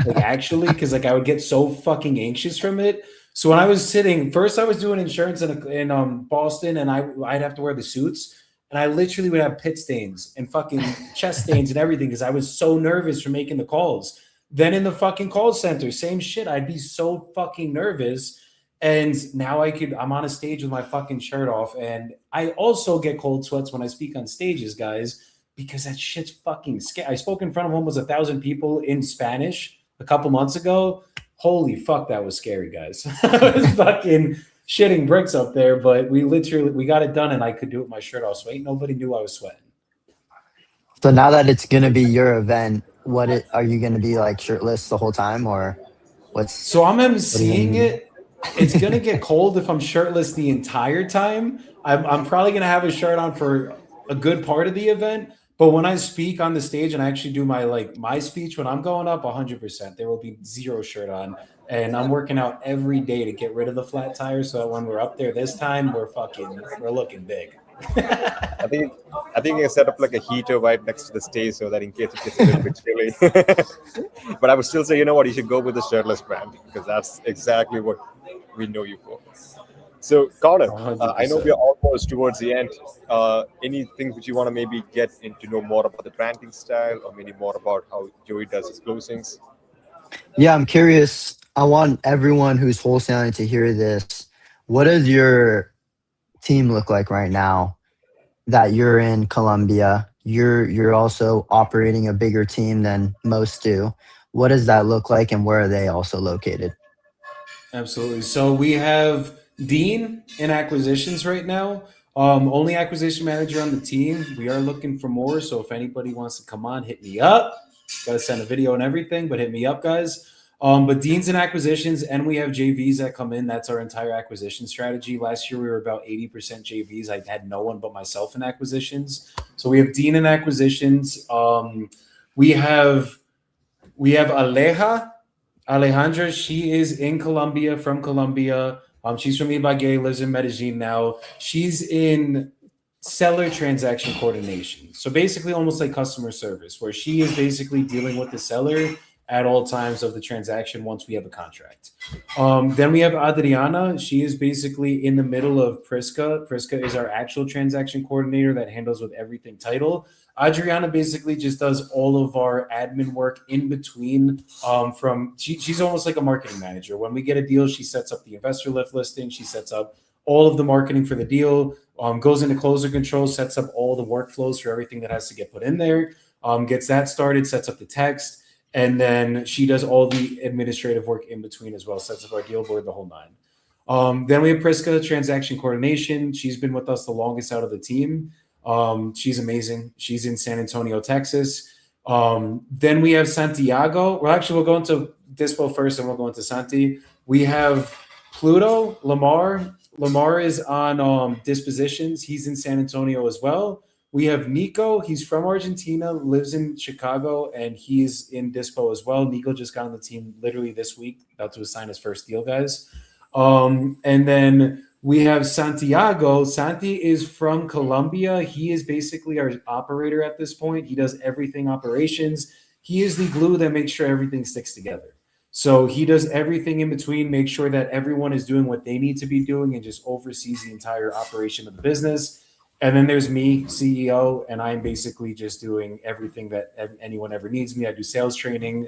like actually, because like I would get so fucking anxious from it. So when I was sitting, first I was doing insurance in Boston, and I'd have to wear the suits, and I literally would have pit stains and fucking chest stains and everything because I was so nervous for making the calls. Then in the fucking call center, same shit. I'd be so fucking nervous. And now I'm on a stage with my fucking shirt off. And I also get cold sweats when I speak on stages, guys, because that shit's fucking scary. I spoke in front of almost 1,000 people in Spanish a couple months ago. Holy fuck, that was scary, guys. I was fucking shitting bricks up there, but we got it done and I could do it with my shirt off. So ain't nobody knew I was sweating. So now that it's gonna be your event, are you gonna be like shirtless the whole time, or what's? So I'm What are you emceeing gonna do? it. It's gonna get cold if I'm shirtless the entire time. I'm probably gonna have a shirt on for a good part of the event. But when I speak on the stage and I actually do my speech when I'm going up, 100%, there will be zero shirt on. And I'm working out every day to get rid of the flat tire so that when we're up there this time, we're looking big. I think I think you can set up like a heater right next to the stage so that in case it gets a little bit chilly. But I would still say, you know what, you should go with the shirtless brand because that's exactly what we know you for. So, Connor, I know we are 100%. almost towards the end. Anything which you want to maybe get into know more about the branding style, or maybe more about how Joey does his closings? Yeah, I'm curious. I want everyone who's wholesaling to hear this. What does your team look like right now that you're in Colombia? You're also operating a bigger team than most do. What does that look like, and where are they also located? Absolutely. So we have Dean in acquisitions right now. Only acquisition manager on the team. We are looking for more. So if anybody wants to come on, hit me up. Got to send a video and everything, but hit me up, guys. But Dean's in acquisitions, and we have JVs that come in. That's our entire acquisition strategy. Last year, we were about 80% JVs. I had no one but myself in acquisitions. So we have Dean in acquisitions. We have Alejandra. She is in Colombia, from Colombia. She's from Ibagué, lives in Medellin now. She's in seller transaction coordination. So basically almost like customer service, where she is basically dealing with the seller at all times of the transaction once we have a contract. Then we have Adriana. She is basically in the middle of Prisca. Prisca is our actual transaction coordinator that handles with everything title. Adriana basically just does all of our admin work in between. She's almost like a marketing manager. When we get a deal, she sets up the investor lift listing. She sets up all of the marketing for the deal, goes into closer control, sets up all the workflows for everything that has to get put in there, gets that started, sets up the text, and then she does all the administrative work in between as well, sets up our deal board, the whole nine. Then we have Priska, transaction coordination. She's been with us the longest out of the team. She's amazing. She's in San Antonio, Texas. Then we have Santiago. Well, actually, we'll go into Dispo first, and we'll go into Santi. We have Pluto, Lamar. Lamar is on dispositions. He's in San Antonio as well. We have Nico. He's from Argentina, lives in Chicago, and he's in Dispo as well. Nico just got on the team literally this week, about to assign his first deal, guys. And then we have Santiago. Santi is from Colombia. He is basically our operator at this point. He does everything operations. He is the glue that makes sure everything sticks together. So he does everything in between, make sure that everyone is doing what they need to be doing, and just oversees the entire operation of the business. And then there's me, CEO, and I'm basically just doing everything that anyone ever needs me. I do sales training,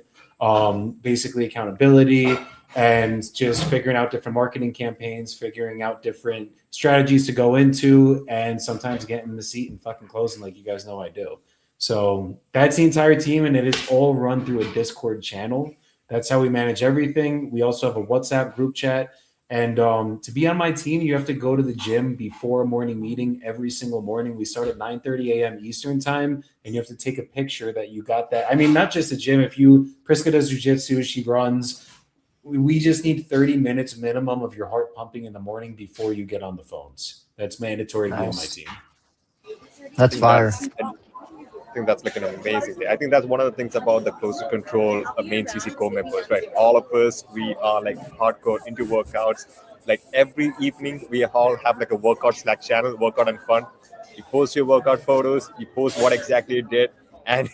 basically accountability, and just figuring out different marketing campaigns, figuring out different strategies to go into, and sometimes getting in the seat and fucking closing like you guys know I do. So that's the entire team, and it is all run through a Discord channel. That's how we manage everything. We also have a WhatsApp group chat. And to be on my team, you have to go to the gym before a morning meeting every single morning. We start at 9:30 a.m. Eastern time, and you have to take a picture that you got that. I mean, not just the gym. Priska does jujitsu, she runs. We just need 30 minutes minimum of your heart pumping in the morning before you get on the phones. That's mandatory to be on my team. That's fire. I think that's like an amazing thing. I think that's one of the things about the Closer Control main CC core members, right? All of us, we are like hardcore into workouts. Like every evening, we all have like a workout Slack channel, workout and fun. You post your workout photos, you post what exactly you did, and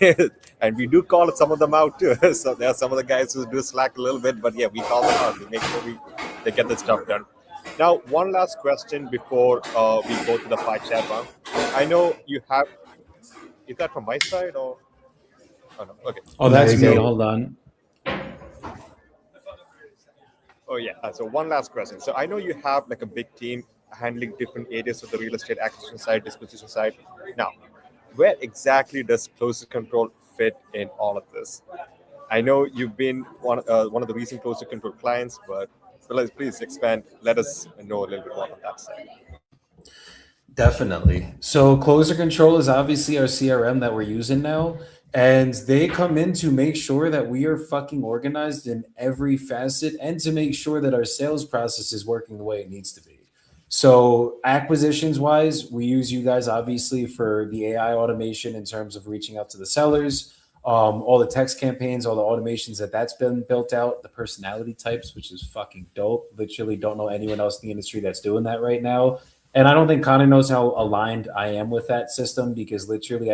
and we do call some of them out too. So there are some of the guys who do slack a little bit, but yeah, we call them out. We make sure they get the stuff done. Now, one last question before we go to the fight chat round. I know you have. Is that from my side or? Oh no. Okay. Oh, that's me. Hold on. Oh yeah. So one last question. So I know you have like a big team handling different areas of the real estate acquisition side, disposition side. Now, where exactly does Closer Control fit in all of this? I know you've been one of the recent Closer Control clients, but please expand. Let us know a little bit more on that side. Definitely. So Closer Control is obviously our CRM that we're using now. And they come in to make sure that we are fucking organized in every facet, and to make sure that our sales process is working the way it needs to be. So acquisitions wise, we use you guys obviously for the AI automation in terms of reaching out to the sellers, all the text campaigns, all the automations that's been built out, the personality types, which is fucking dope. Literally don't know anyone else in the industry that's doing that right now. And I don't think Connor knows how aligned I am with that system, because literally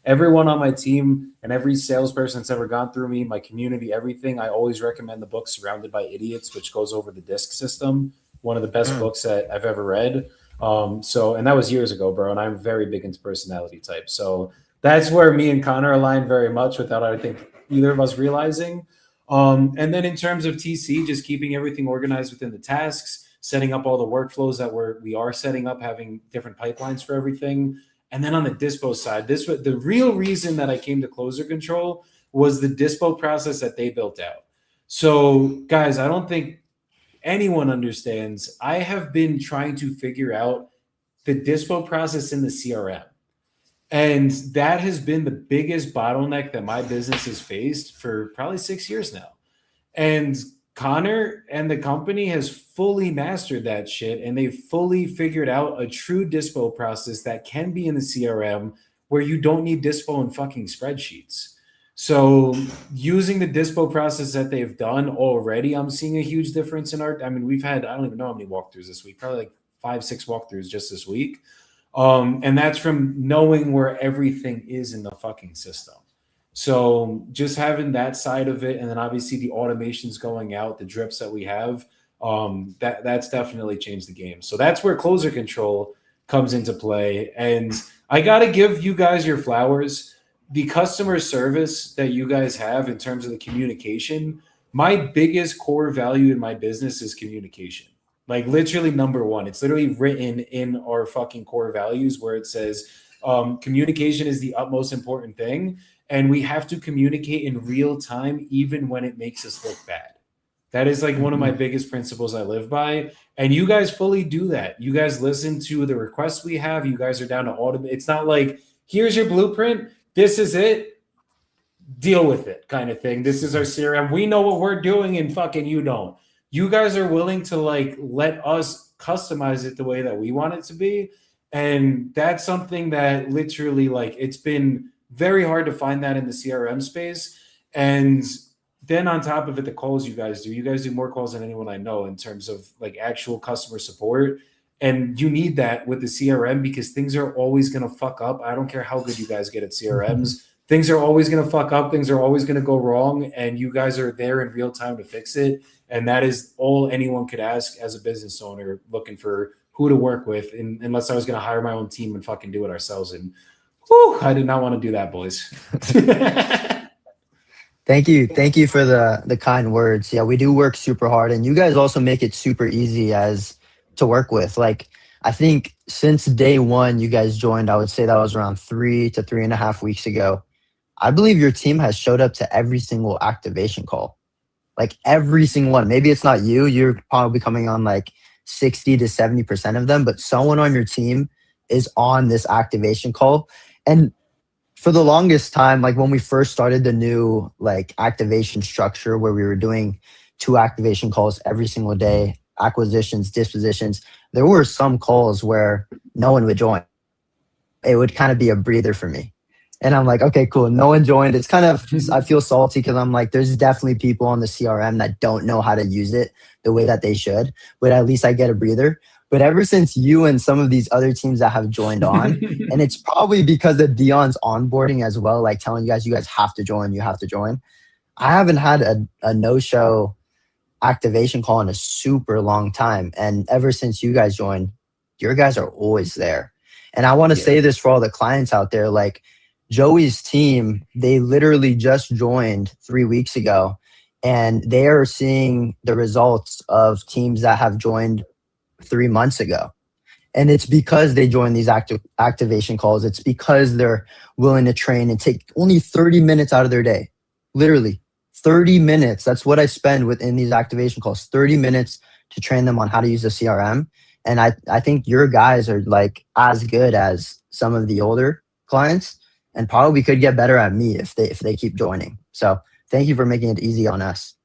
everyone on my team and every salesperson that's ever gone through me, my community, everything, I always recommend the book Surrounded by Idiots, which goes over the DISC system. One of the best books that I've ever read. And that was years ago, bro. And I'm very big into personality types. So that's where me and Connor align very much, without, I think, either of us realizing. And then in terms of TC, just keeping everything organized within the tasks, setting up all the workflows that we are setting up, having different pipelines for everything. And then on the dispo side, the real reason that I came to Closer Control was the dispo process that they built out. So guys, I don't think anyone understands. I have been trying to figure out the dispo process in the CRM. And that has been the biggest bottleneck that my business has faced for probably 6 years now. And Connor and the company has fully mastered that shit, and they've fully figured out a true dispo process that can be in the CRM, where you don't need dispo in fucking spreadsheets. So using the dispo process that they've done already, I'm seeing a huge difference in we've had, I don't even know how many walkthroughs this week, probably like 5-6 walkthroughs just this week. And that's from knowing where everything is in the fucking system. So just having that side of it, and then obviously the automations going out, the drips that we have, that's definitely changed the game. So that's where Closer Control comes into play. And I got to give you guys your flowers. The customer service that you guys have in terms of the communication, my biggest core value in my business is communication. Like literally number one. It's literally written in our fucking core values, where it says communication is the utmost important thing. And we have to communicate in real time, even when it makes us look bad. That is like one of my biggest principles I live by. And you guys fully do that. You guys listen to the requests we have. You guys are down to automate. It's not like, here's your blueprint. This is it. Deal with it kind of thing. This is our CRM. We know what we're doing and fucking you don't. You guys are willing to like let us customize it the way that we want it to be. And that's something that literally like it's been very hard to find that in the CRM space. And then on top of it, the calls you guys do more calls than anyone I know in terms of like actual customer support. And you need that with the CRM because things are always going to fuck up. I don't care how good you guys get at CRMs. Things are always going to fuck up. Things are always going to go wrong. And you guys are there in real time to fix it. And that is all anyone could ask as a business owner looking for who to work with, unless I was going to hire my own team and fucking do it ourselves. And whew, I did not want to do that, boys. Thank you for the kind words. Yeah, we do work super hard, and you guys also make it super easy as to work with. Like, I think since day one you guys joined, I would say that was around 3 to 3.5 weeks ago. I believe your team has showed up to every single activation call, like every single one. Maybe it's not you. You're probably coming on like 60 to 70% of them, but someone on your team is on this activation call. And for the longest time, like when we first started the new like activation structure where we were doing 2 activation calls every single day, acquisitions, dispositions, there were some calls where no one would join. It would kind of be a breather for me. And I'm like, okay, cool. No one joined. It's kind of, I feel salty because I'm like, there's definitely people on the CRM that don't know how to use it the way that they should, but at least I get a breather. But ever since you and some of these other teams that have joined on, and it's probably because of Deon's onboarding as well, like telling you guys have to join, you have to join. I haven't had a no-show activation call in a super long time. And ever since you guys joined, your guys are always there. And I want to say this for all the clients out there, like Joey's team, they literally just joined 3 weeks ago, and they are seeing the results of teams that have joined 3 months ago. And it's because they join these activation calls. It's because they're willing to train and take only 30 minutes out of their day. Literally 30 minutes. That's what I spend within these activation calls, 30 minutes to train them on how to use the CRM. And I think your guys are like as good as some of the older clients, and probably could get better at me if they keep joining. So thank you for making it easy on us.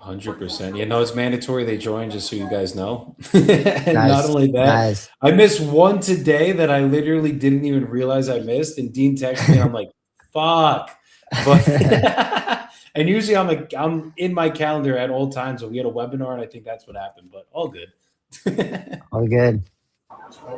100%. You know, it's mandatory they join, just so you guys know. And Nice. not only that, Nice. I missed one today that I literally didn't even realize I missed. And Dean texted me, and I'm like, fuck. But and usually I'm in my calendar at all times. So we had a webinar, and I think that's what happened. But all good. All good.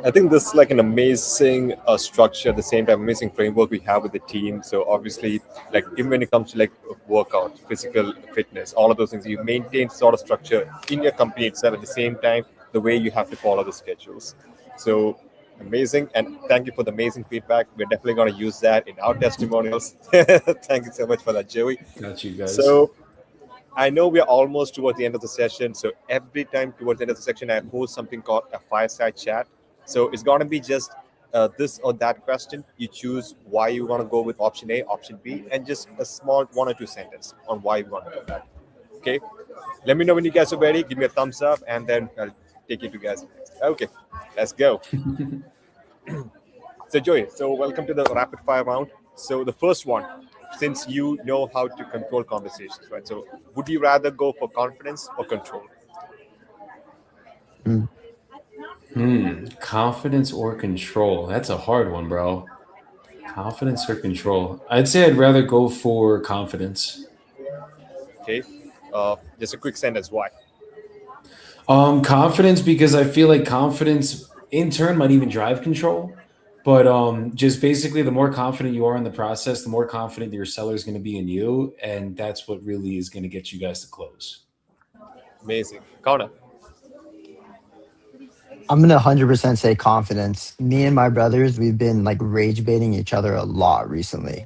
I think this is like an amazing structure, at the same time, amazing framework we have with the team. So obviously, like even when it comes to like workout, physical fitness, all of those things, you maintain sort of structure in your company itself at the same time, the way you have to follow the schedules. So amazing. And thank you for the amazing feedback. We're definitely going to use that in our testimonials. Thank you so much for that, Joey. Got you guys. So I know we're almost towards the end of the session. So every time towards the end of the section, I host something called a fireside chat. So it's going to be just this or that question. You choose why you want to go with option A, option B, and just a small 1 or 2 sentences on why you want to do that. Okay. Let me know when you guys are ready. Give me a thumbs up, and then I'll take you to guys. Okay, let's go. So Joey, so welcome to the rapid fire round. So the first one, since you know how to control conversations, right? So would you rather go for confidence or control? Confidence or control? That's a hard one, bro. Confidence or control? I'd say I'd rather go for confidence. Okay. Just a quick sentence. Why? Confidence, because I feel like confidence in turn might even drive control. But just basically, the more confident you are in the process, the more confident your seller is going to be in you, and that's what really is going to get you guys to close. Amazing. Connor. I'm going to 100% say confidence. Me and my brothers, we've been like rage baiting each other a lot recently.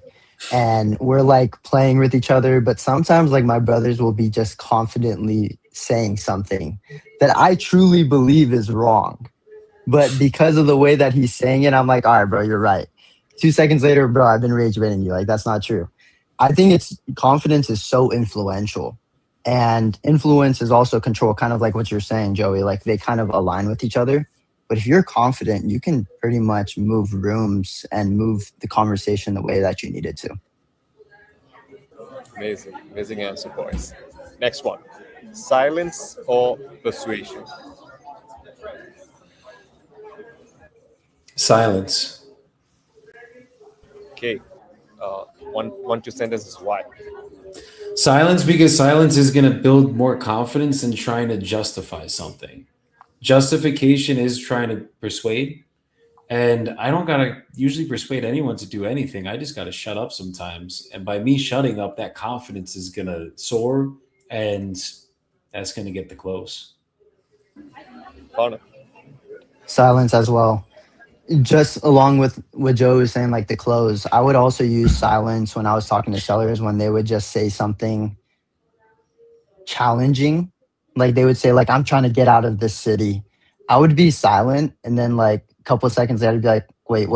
And we're like playing with each other. But sometimes like my brothers will be just confidently saying something that I truly believe is wrong. But because of the way that he's saying it, I'm like, all right, bro, you're right. 2 seconds later, bro, I've been rage baiting you. Like, that's not true. I think confidence is so influential. And influence is also control, kind of like what you're saying, Joey. Like they kind of align with each other. But if you're confident, you can pretty much move rooms and move the conversation the way that you need it to. Amazing, amazing answer, boys. Next one, silence or persuasion? Silence. Okay, one two sentences. Why? Silence, because silence is going to build more confidence than trying to justify something. Justification is trying to persuade. And I don't got to usually persuade anyone to do anything. I just got to shut up sometimes. And by me shutting up, that confidence is going to soar and that's going to get the close. Connor. Silence as well. Just along with what Joe was saying, like the close, I would also use silence when I was talking to sellers when they would just say something challenging. Like they would say, like, I'm trying to get out of this city. I would be silent. And then like a couple of seconds later, I'd be like, wait,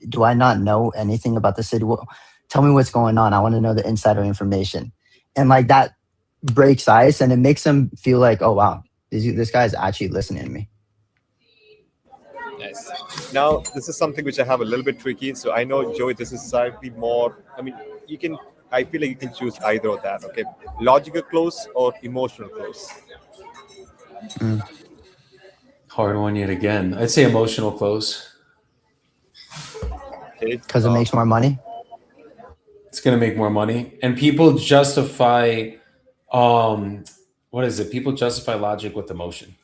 do I not know anything about the city? Tell me what's going on. I want to know the insider information. And like that breaks ice and it makes them feel like, oh, wow, this guy's actually listening to me. Nice. Now, this is something which I have a little bit tricky. So I know, Joey, this is slightly more. I mean, I feel like you can choose either of that. Okay, logical close or emotional close. Mm. Hard one yet again. I'd say emotional close. Okay. Because it makes more money. It's going to make more money. And people justify, what is it? People justify logic with emotion.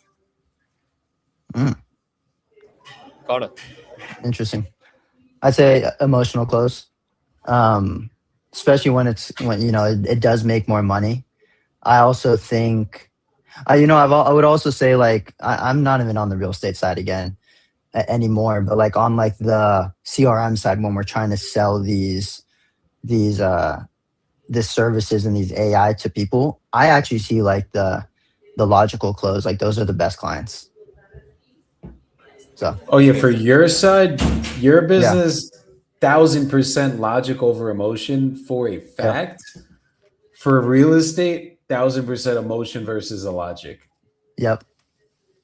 Connor. Interesting. I'd say emotional close, especially when it does make more money. I also think, I would also say like I'm not even on the real estate side again anymore, but like on like the CRM side when we're trying to sell these services and these AI to people, I actually see like the logical close, like those are the best clients. So. Oh yeah, for your side, your business, Yeah. 1,000% logic over emotion for a fact. Yep. For real estate, 1,000% emotion versus a logic. Yep.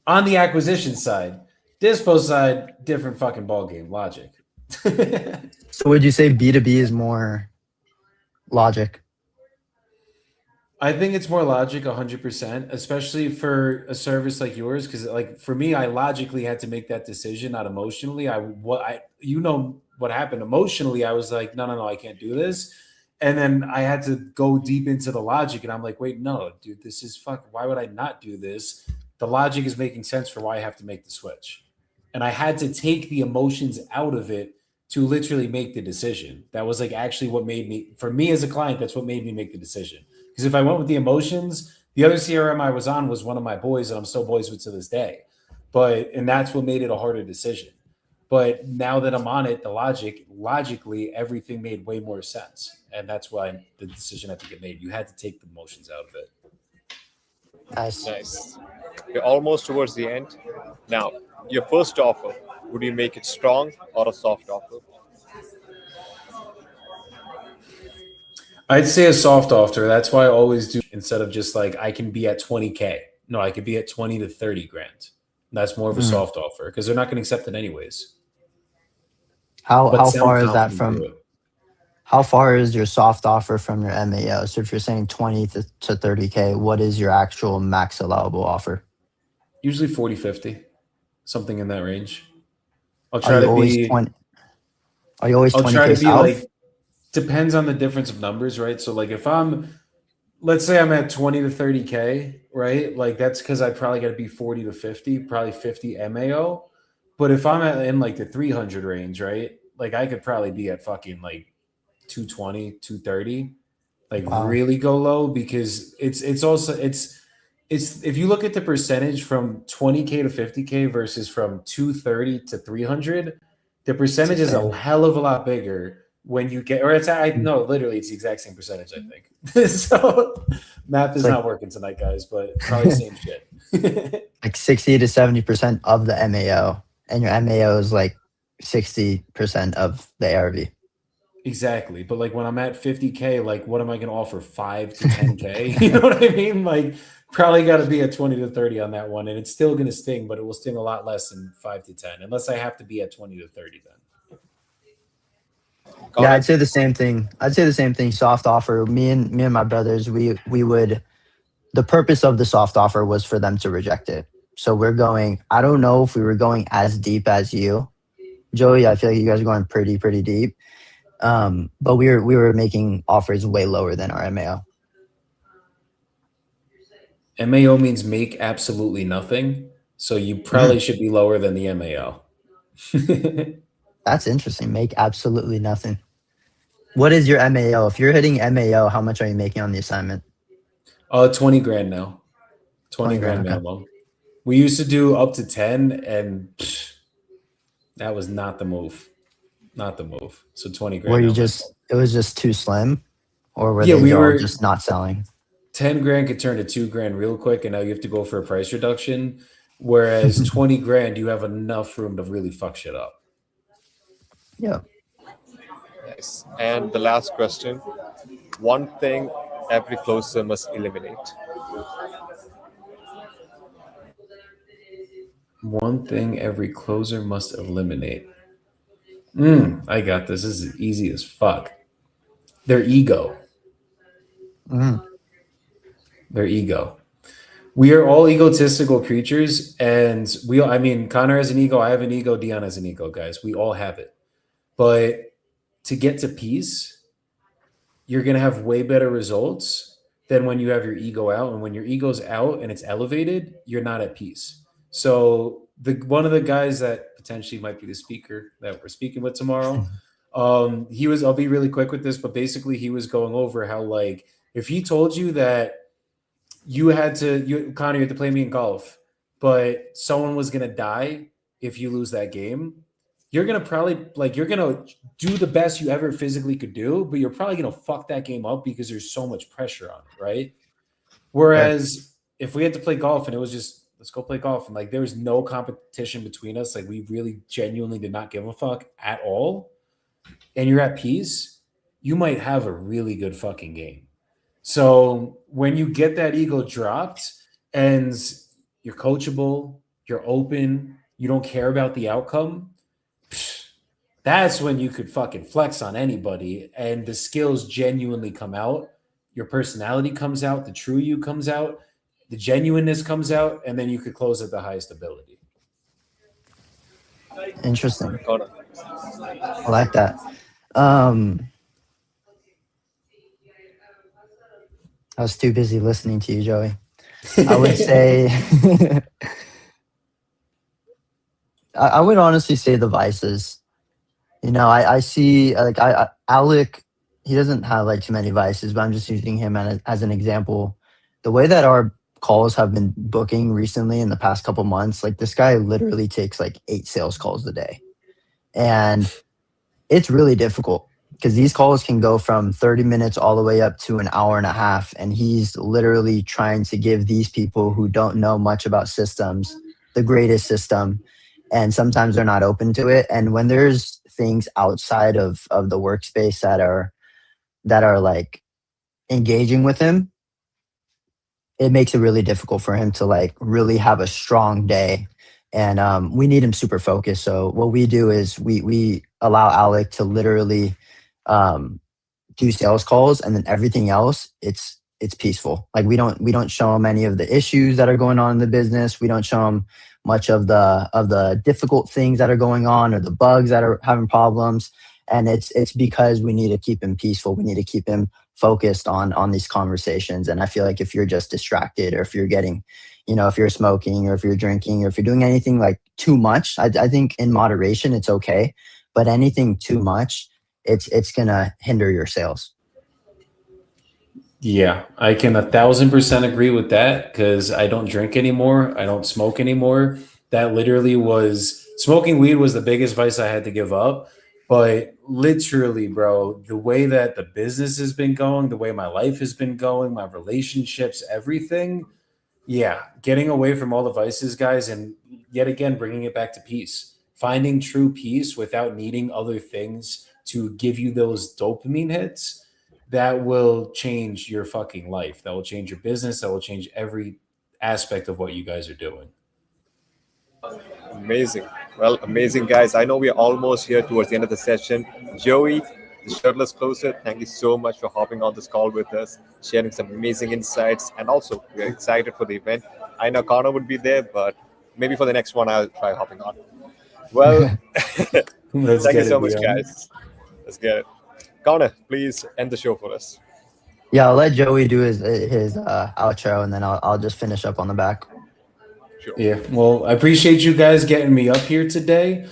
On the acquisition side, dispo side, different fucking ballgame, logic. So would you say B2B is more logic? I think it's more logic 100%, especially for a service like yours. Because like for me, I logically had to make that decision, not emotionally. What happened emotionally. I was like, no, I can't do this. And then I had to go deep into the logic and I'm like, wait, no, dude, this is why would I not do this? The logic is making sense for why I have to make the switch. And I had to take the emotions out of it to literally make the decision. That was like actually what made me, for me as a client, that's what made me make the decision. Because if I went with the emotions, the other CRM I was on was one of my boys and I'm still boys with to this day. And that's what made it a harder decision. But now that I'm on it, logically, everything made way more sense. And that's why the decision had to get made. You had to take the emotions out of it. Nice. We're almost towards the end. Now, your first offer, would you make it strong or a soft offer? I'd say a soft offer. That's why I always do, instead of just like, I can be at 20K. No, I could be at 20 to 30 grand. That's more of a soft offer because they're not going to accept it anyways. How far is that from? How far is your soft offer from your MAO? So if you're saying 20 to 30K, what is your actual max allowable offer? Usually 40, 50, something in that range. I'll try to be 20. Are you always 20K I'll try to be south? like, depends on the difference of numbers, right? So like if let's say I'm at 20 to 30K, right? Like that's because I probably got to be 40 to 50, probably 50 MAO. But if I'm in like the 300 range, right? Like I could probably be at fucking like 220, 230, like really go low because it's if you look at the percentage from 20K to 50K versus from 230 to 300, the percentage is a hell of a lot bigger when you get, literally it's the exact same percentage, I think. So math is not working tonight, guys, but probably same shit. Like 60 to 70% of the MAO, and your MAO is like 60% of the ARV. Exactly. But like when I'm at 50K, like what am I going to offer? 5 to 10K? You know what I mean? Like probably got to be at 20 to 30 on that one. And it's still going to sting, but it will sting a lot less than 5 to 10, unless I have to be at 20 to 30 then. Yeah, Connor, I'd say the same thing. I'd say the same thing. Soft offer. Me and my brothers, we would. The purpose of the soft offer was for them to reject it. So we're going. I don't know if we were going as deep as you, Joey. I feel like you guys are going pretty deep. But we were making offers way lower than our MAO. MAO means make absolutely nothing. So you probably Mm, should be lower than the MAO. that's interesting. Make absolutely nothing. What is your MAO? If you're hitting MAO, how much are you making on the assignment? 20 grand now. 20 20 grand. grand Okay. minimum. We used to do up to 10, and that was not the move. Not the move. So 20 Were grand you now just? minimum. It was just too slim, or were Yeah, they we all were just not selling? 10 grand could turn to 2 grand real quick, and now you have to go for a price reduction. Whereas 20 grand, you have enough room to really fuck shit up. Yeah. nice. And the last question: one thing every closer must eliminate. One thing every closer must eliminate. I got this. This is easy as fuck. Their ego. Mm, Their ego. We are all egotistical creatures, and I mean, Connor has an ego, I have an ego, Deon has an ego, guys. We all have it. But to get to peace, you're going to have way better results than when you have your ego out. And when your ego's out and it's elevated, you're not at peace. So one of the guys that potentially might be the speaker that we're speaking with tomorrow, I'll be really quick with this, but basically he was going over how, like, if he told you that Connor, you had to play me in golf, but someone was gonna die if you lose that game, you're gonna probably, like, you're gonna do the best you ever physically could do, but you're probably gonna fuck that game up because there's so much pressure on it, right? right. Whereas if we had to play golf and it was just let's go play golf, and like there was no competition between us, like we really genuinely did not give a fuck at all, and you're at peace, you might have a really good fucking game. So when you get that ego dropped and you're coachable, you're open, you don't care about the outcome, that's when you could fucking flex on anybody and the skills genuinely come out. Your personality comes out, the true you comes out, the genuineness comes out, and then you could close at the highest ability. Interesting. Connor. I like that. Um, I was too busy listening to you, Joey. I would say, I would honestly say the vices. I see like Alec. He doesn't have like too many vices, but I'm just using him as an example. The way that our calls have been booking recently in the past couple months, like this guy literally takes like 8 sales calls a day, and it's really difficult because these calls can go from 30 minutes all the way up to an hour and a half. And he's literally trying to give these people who don't know much about systems the greatest system. And sometimes they're not open to it. And when there's things outside of the workspace that are like engaging with him, it makes it really difficult for him to like really have a strong day. And we need him super focused. So what we do is we allow Alec to literally um, do sales calls, and then everything else it's peaceful. Like we don't show him any of the issues that are going on in the business. We don't show him much of the difficult things that are going on or the bugs that are having problems. And it's because we need to keep him peaceful. We need to keep him focused on these conversations. And I feel like if you're just distracted, or if you're getting, if you're smoking, or if you're drinking, or if you're doing anything like too much, I think in moderation it's okay, but anything too much, it's gonna hinder your sales. Yeah, I can 1,000% agree with that because I don't drink anymore. I don't smoke anymore. That literally was smoking weed was the biggest vice I had to give up. But literally, bro, the way that the business has been going, the way my life has been going, my relationships, everything. Yeah, getting away from all the vices, guys, and yet again, bringing it back to peace. finding true peace without needing other things to give you those dopamine hits, that will change your fucking life. That will change your business. That will change every aspect of what you guys are doing. Amazing. Well, amazing, guys. I know we're almost here towards the end of the session. Joey, the shirtless closer, thank you so much for hopping on this call with us, sharing some amazing insights. And also, we're excited for the event. I know Connor would be there, but maybe for the next one, I'll try hopping on. Well, Let's thank you get so it, much, Deon. guys. Let's get it. Connor, please end the show for us. Yeah, I'll let Joey do his outro, and then I'll just finish up on the back. Sure. Yeah, well, I appreciate you guys getting me up here today.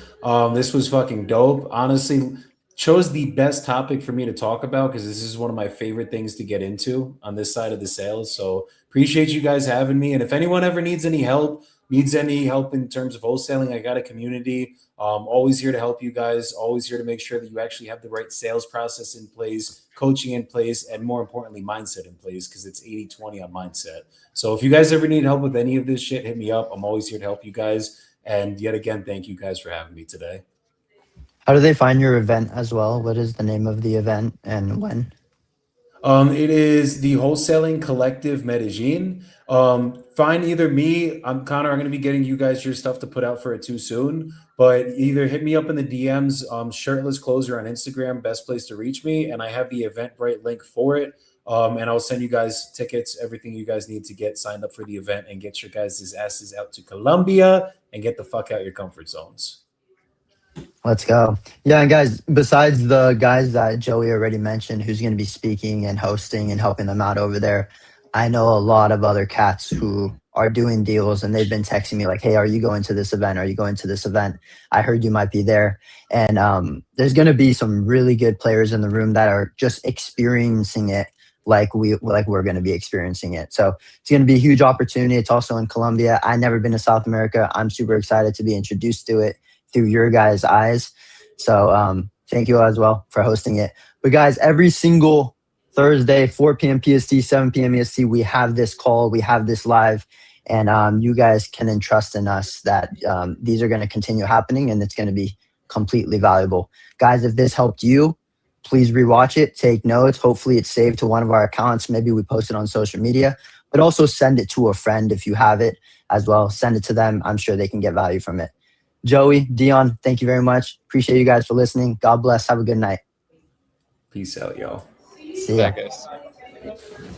This was fucking dope. Honestly, chose the best topic for me to talk about because this is one of my favorite things to get into on this side of the sales. So appreciate you guys having me. And if anyone ever needs any help in terms of wholesaling, I got a community. Always here to help you guys. Always here to make sure that you actually have the right sales process in place, coaching in place, and more importantly, mindset in place because it's 80-20 on mindset. So if you guys ever need help with any of this shit, hit me up. I'm always here to help you guys. And yet again, thank you guys for having me today. How do they find your event as well? What is the name of the event and when? It is the Wholesaling Collective Medellin. Find either me, I'm Connor. I'm going to be getting you guys your stuff to put out for it too soon. But either hit me up in the DMs, Shirtless Closer on Instagram, best place to reach me. And I have the Eventbrite link for it. And I'll send you guys tickets, everything you guys need to get signed up for the event and get your guys' asses out to Colombia and get the fuck out your comfort zones. Let's go. Yeah, and guys, besides the guys that Joey already mentioned, who's going to be speaking and hosting and helping them out over there, I know a lot of other cats who are doing deals and they've been texting me like, hey, are you going to this event? Are you going to this event? I heard you might be there. And there's going to be some really good players in the room that are just experiencing it like we're going to be experiencing it. So it's going to be a huge opportunity. It's also in Colombia. I've never been to South America. I'm super excited to be introduced to it through your guys' eyes. So thank you as well for hosting it. But guys, every single Thursday, 4 p.m. PST, 7 p.m. EST, we have this call, we have this live, and you guys can entrust in us that these are going to continue happening and it's going to be completely valuable. Guys, if this helped you, please rewatch it, take notes. Hopefully it's saved to one of our accounts. Maybe we post it on social media, but also send it to a friend if you have it as well. Send it to them. I'm sure they can get value from it. Joey, Deon, thank you very much. Appreciate you guys for listening. God bless. Have a good night. Peace out, y'all. See ya. Bye, guys.